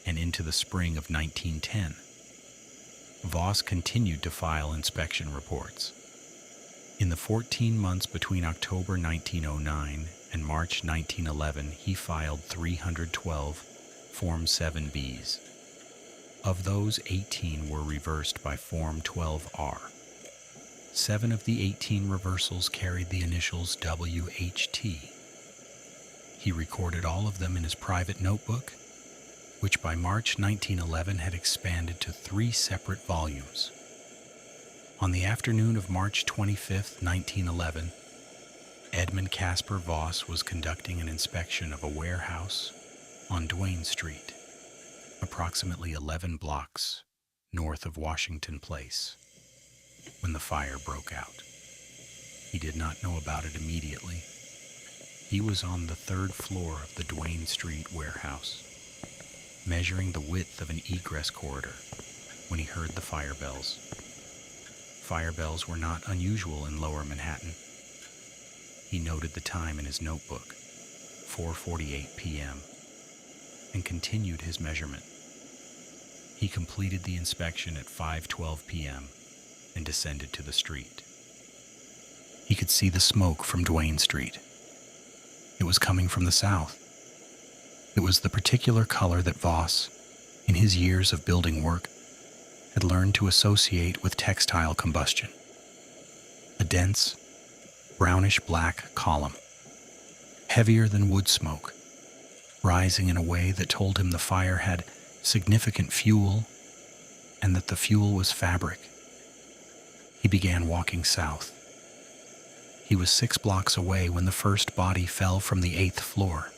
and into the spring of 1910. Voss continued to file inspection reports. In the 14 months between October 1909 and March 1911, he filed 312 Form 7Bs. Of those, 18 were reversed by Form 12R. 7 of the 18 reversals carried the initials WHT. He recorded all of them in his private notebook, which by March 1911 had expanded to 3 separate volumes. On the afternoon of March 25, 1911, Edmund Caspar Voss was conducting an inspection of a warehouse on Duane Street, approximately 11 blocks north of Washington Place, when the fire broke out. He did not know about it immediately. He was on the 3rd floor of the Duane Street warehouse, measuring the width of an egress corridor, when he heard the fire bells. Fire bells were not unusual in Lower Manhattan. He noted the time in his notebook, 4:48 p.m., and continued his measurement. He completed the inspection at 5:12 p.m. and descended to the street. He could see the smoke from Duane Street. It was coming from the south. It was the particular color that Voss, in his years of building work, had learned to associate with textile combustion. A dense, brownish-black column, heavier than wood smoke, rising in a way that told him the fire had significant fuel and that the fuel was fabric. He began walking south. He was 6 blocks away when the first body fell from the 8th floor.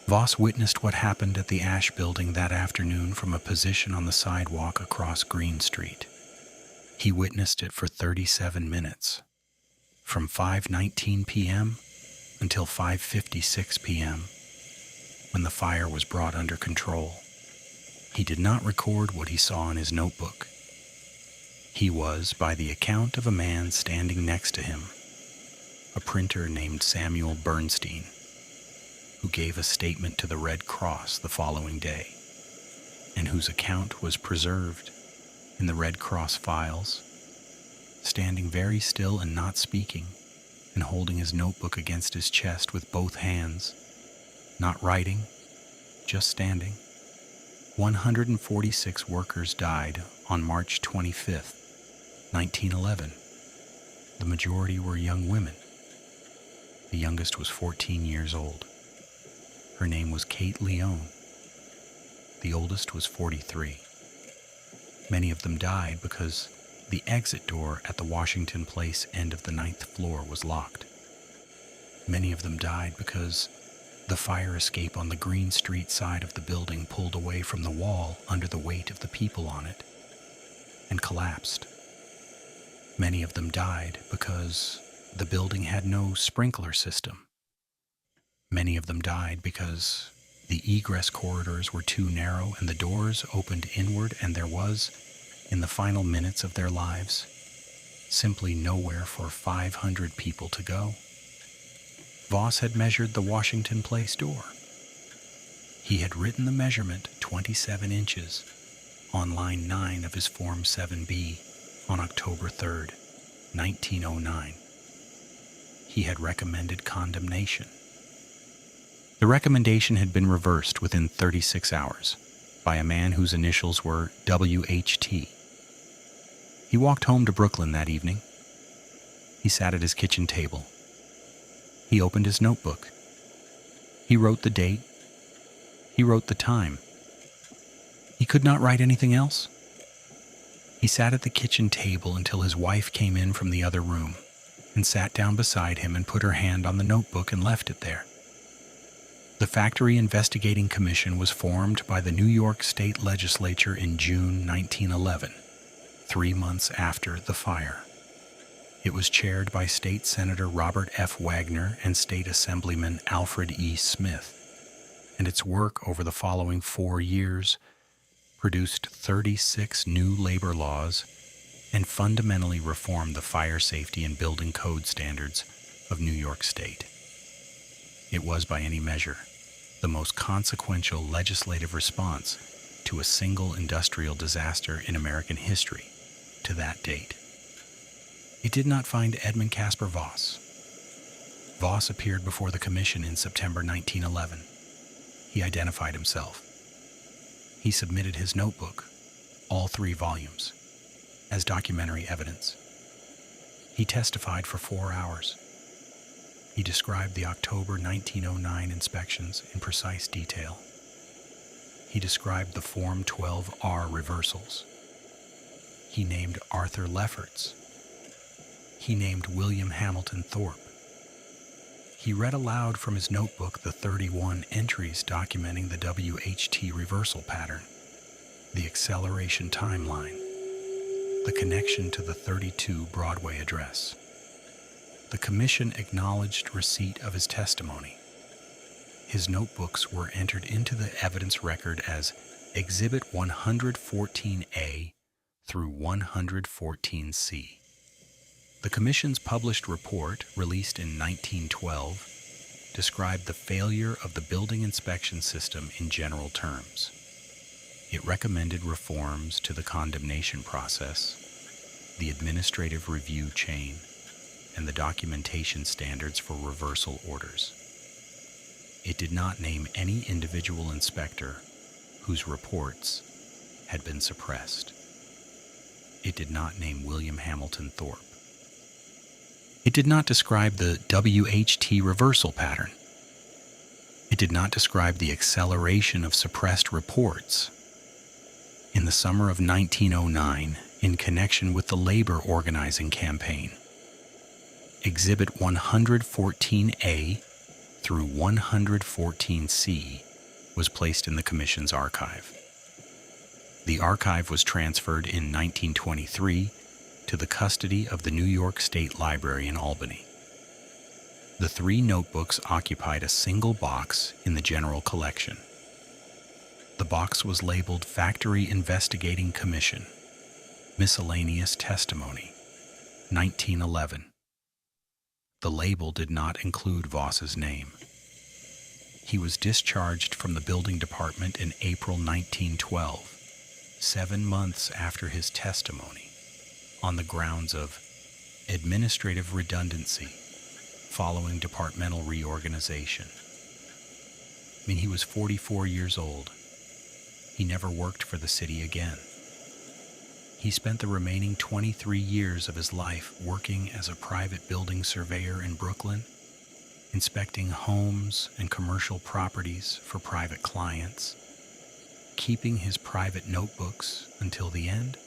Voss witnessed what happened at the Ash Building that afternoon from a position on the sidewalk across Green Street. He witnessed it for 37 minutes, from 5:19 p.m. until 5:56 p.m., when the fire was brought under control. He did not record what he saw in his notebook. He was, by the account of a man standing next to him, a printer named Samuel Bernstein, who gave a statement to the Red Cross the following day, and whose account was preserved in the Red Cross files standing very still and not speaking, and holding his notebook against his chest with both hands, not writing, just standing. 146 workers died on March 25, 1911. The majority were young women. The youngest was 14 years old. Her name was Kate Leone. The oldest was 43. Many of them died because the exit door at the Washington Place end of the 9th floor was locked. Many of them died because the fire escape on the Green Street side of the building pulled away from the wall under the weight of the people on it and collapsed. Many of them died because the building had no sprinkler system. Many of them died because the egress corridors were too narrow and the doors opened inward, and there was, in the final minutes of their lives, simply nowhere for 500 people to go. Voss had measured the Washington Place door. He had written the measurement 27 inches on line 9 of his Form 7B on October 3rd, 1909. He had recommended condemnation. The recommendation had been reversed within 36 hours by a man whose initials were WHT. He walked home to Brooklyn that evening. He sat at his kitchen table. He opened his notebook. He wrote the date. He wrote the time. He could not write anything else. He sat at the kitchen table until his wife came in from the other room and sat down beside him and put her hand on the notebook and left it there. The Factory Investigating Commission was formed by the New York State Legislature in June 1911, 3 months after the fire. It was chaired by State Senator Robert F. Wagner and State Assemblyman Alfred E. Smith, and its work over the following 4 years produced 36 new labor laws and fundamentally reformed the fire safety and building code standards of New York State. It was, by any measure, the most consequential legislative response to a single industrial disaster in American history to that date. It did not find Edmund Caspar Voss. Voss appeared before the commission in September 1911. He identified himself. He submitted his notebook, all 3 volumes, as documentary evidence. He testified for 4 hours. He described the October 1909 inspections in precise detail. He described the Form 12R reversals. He named Arthur Lefferts. He named William Hamilton Thorpe. He read aloud from his notebook the 31 entries documenting the WHT reversal pattern, the acceleration timeline, the connection to the 32 Broadway address. The commission acknowledged receipt of his testimony. His notebooks were entered into the evidence record as Exhibit 114A through 114C. The Commission's published report, released in 1912, described the failure of the building inspection system in general terms. It recommended reforms to the condemnation process, the administrative review chain, and the documentation standards for reversal orders. It did not name any individual inspector whose reports had been suppressed. It did not name William Hamilton Thorpe. It did not describe the WHT reversal pattern. It did not describe the acceleration of suppressed reports. In the summer of 1909, in connection with the labor organizing campaign, Exhibit 114A through 114C was placed in the Commission's archive. The archive was transferred in 1923 to the custody of the New York State Library in Albany. The 3 notebooks occupied a single box in the general collection. The box was labeled Factory Investigating Commission, Miscellaneous Testimony, 1911. The label did not include Voss's name. He was discharged from the building department in April 1912, 7 months after his testimony, on the grounds of administrative redundancy following departmental reorganization. He was 44 years old. He never worked for the city again. He spent the remaining 23 years of his life working as a private building surveyor in Brooklyn, inspecting homes and commercial properties for private clients, keeping his private notebooks until the end.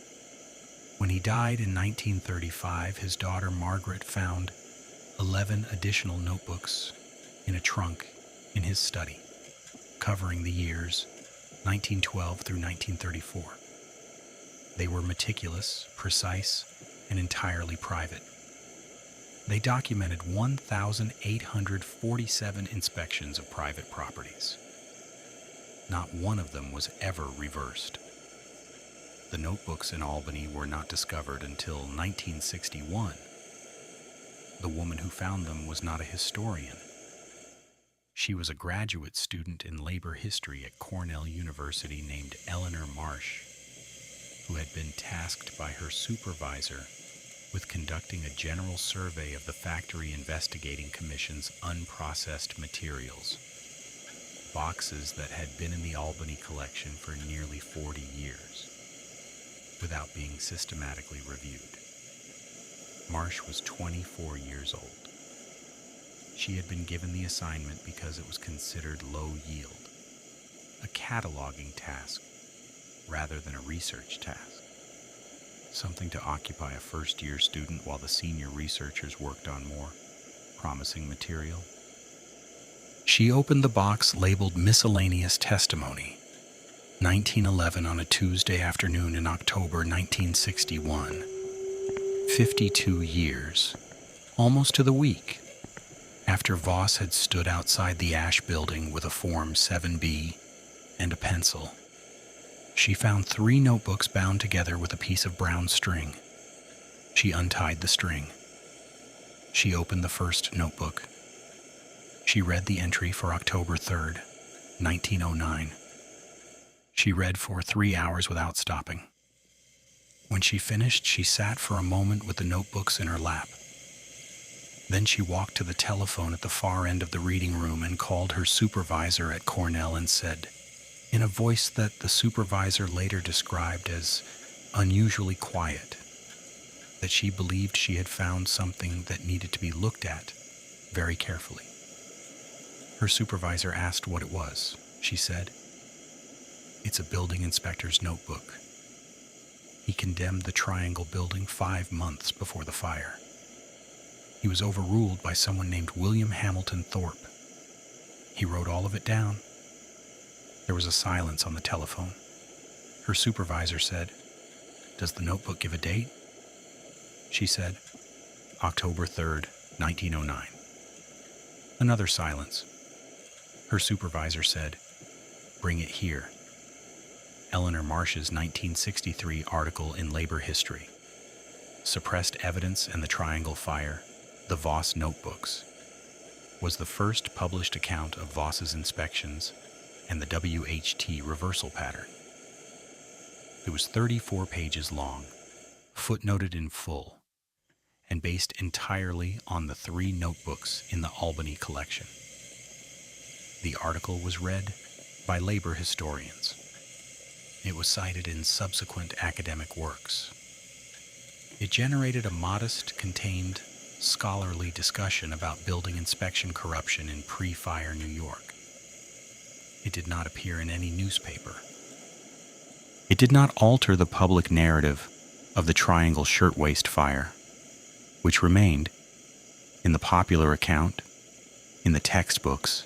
When he died in 1935, his daughter Margaret found 11 additional notebooks in a trunk in his study, covering the years 1912 through 1934. They were meticulous, precise, and entirely private. They documented 1,847 inspections of private properties. Not one of them was ever reversed. The notebooks in Albany were not discovered until 1961. The woman who found them was not a historian. She was a graduate student in labor history at Cornell University named Eleanor Marsh, who had been tasked by her supervisor with conducting a general survey of the Factory Investigating Commission's unprocessed materials, boxes that had been in the Albany collection for nearly 40 years, without being systematically reviewed. Marsh was 24 years old. She had been given the assignment because it was considered low yield, a cataloging task rather than a research task, something to occupy a first-year student while the senior researchers worked on more promising material. She opened the box labeled Miscellaneous Testimony, 1911 on a Tuesday afternoon in October 1961. 52 years, almost to the week, after Voss had stood outside the Ash building with a Form 7B and a pencil. She found 3 notebooks bound together with a piece of brown string. She untied the string. She opened the first notebook. She read the entry for October 3rd, 1909. She read for 3 hours without stopping. When she finished, she sat for a moment with the notebooks in her lap. Then she walked to the telephone at the far end of the reading room and called her supervisor at Cornell and said, in a voice that the supervisor later described as unusually quiet, that she believed she had found something that needed to be looked at very carefully. Her supervisor asked what it was. She said, "It's a building inspector's notebook. He condemned the Triangle building 5 months before the fire. He was overruled by someone named William Hamilton Thorpe. He wrote all of it down." There was a silence on the telephone. Her supervisor said, "Does the notebook give a date?" She said, "October 3rd, 1909. Another silence. Her supervisor said, "Bring it here." Eleanor Marsh's 1963 article in Labor History, Suppressed Evidence and the Triangle Fire, the Voss Notebooks, was the first published account of Voss's inspections and the WHT reversal pattern. It was 34 pages long, footnoted in full, and based entirely on the 3 notebooks in the Albany collection. The article was read by labor historians. It was cited in subsequent academic works. It generated a modest, contained, scholarly discussion about building inspection corruption in pre-fire New York. It did not appear in any newspaper. It did not alter the public narrative of the Triangle Shirtwaist fire, which remained in the popular account, in the textbooks,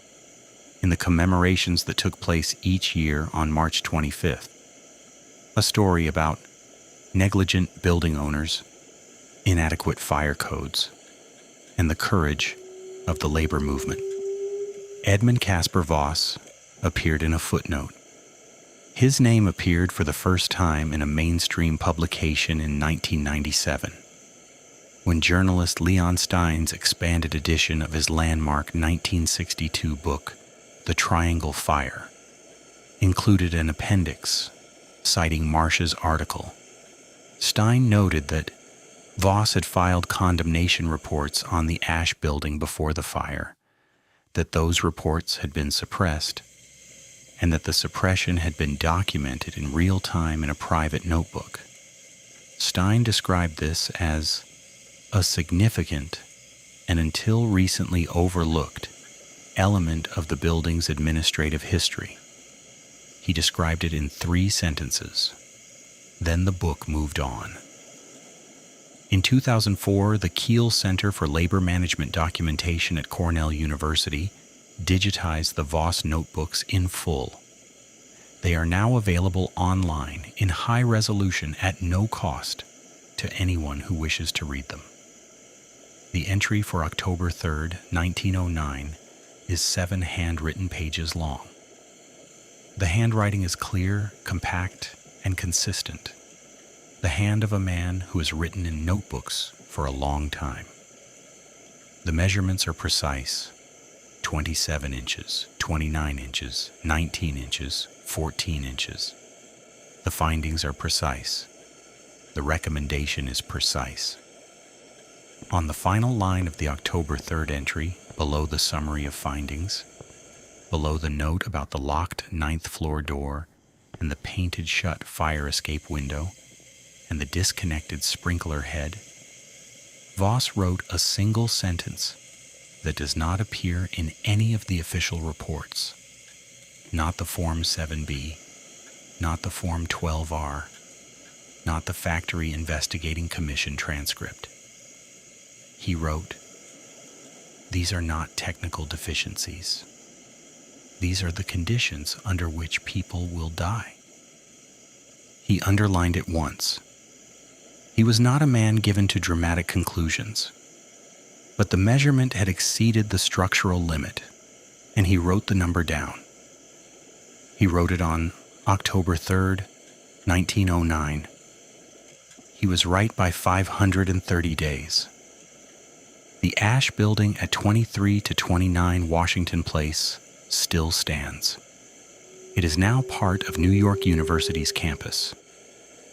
in the commemorations that took place each year on March 25th. A story about negligent building owners, inadequate fire codes, and the courage of the labor movement. Edmund Caspar Voss appeared in a footnote. His name appeared for the first time in a mainstream publication in 1997, when journalist Leon Stein's expanded edition of his landmark 1962 book, The Triangle Fire, included an appendix citing Marsh's article. Stein noted that Voss had filed condemnation reports on the Ash building before the fire, that those reports had been suppressed, and that the suppression had been documented in real time in a private notebook. Stein described this as a significant and until recently overlooked element of the building's administrative history. He described it in 3 sentences. Then the book moved on. In 2004, the Kiel Center for Labor Management Documentation at Cornell University digitized the Voss notebooks in full. They are now available online in high resolution at no cost to anyone who wishes to read them. The entry for October 3, 1909, is 7 handwritten pages long. The handwriting is clear, compact, and consistent. The hand of a man who has written in notebooks for a long time. The measurements are precise: 27 inches, 29 inches, 19 inches, 14 inches. The findings are precise. The recommendation is precise. On the final line of the October 3rd entry, below the summary of findings, below the note about the locked 9th floor door and the painted shut fire escape window and the disconnected sprinkler head, Voss wrote a single sentence that does not appear in any of the official reports. Not the Form 7B, not the Form 12R, not the Factory Investigating Commission transcript. He wrote, "These are not technical deficiencies. These are the conditions under which people will die." He underlined it once. He was not a man given to dramatic conclusions, but the measurement had exceeded the structural limit, and he wrote the number down. He wrote it on October 3rd, 1909. He was right by 530 days. The Ash building at 23 to 29 Washington Place still stands. It is now part of New York University's campus.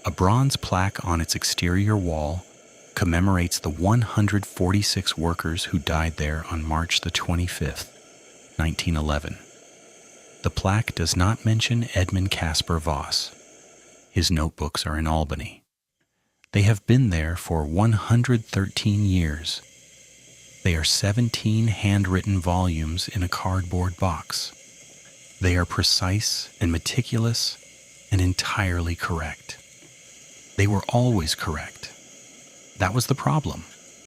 A bronze plaque on its exterior wall commemorates the 146 workers who died there on March the 25th, 1911. The plaque does not mention Edmund Caspar Voss. His notebooks are in Albany. They have been there for 113 years. They are 17 handwritten volumes in a cardboard box. They are precise and meticulous and entirely correct. They were always correct. That was the problem.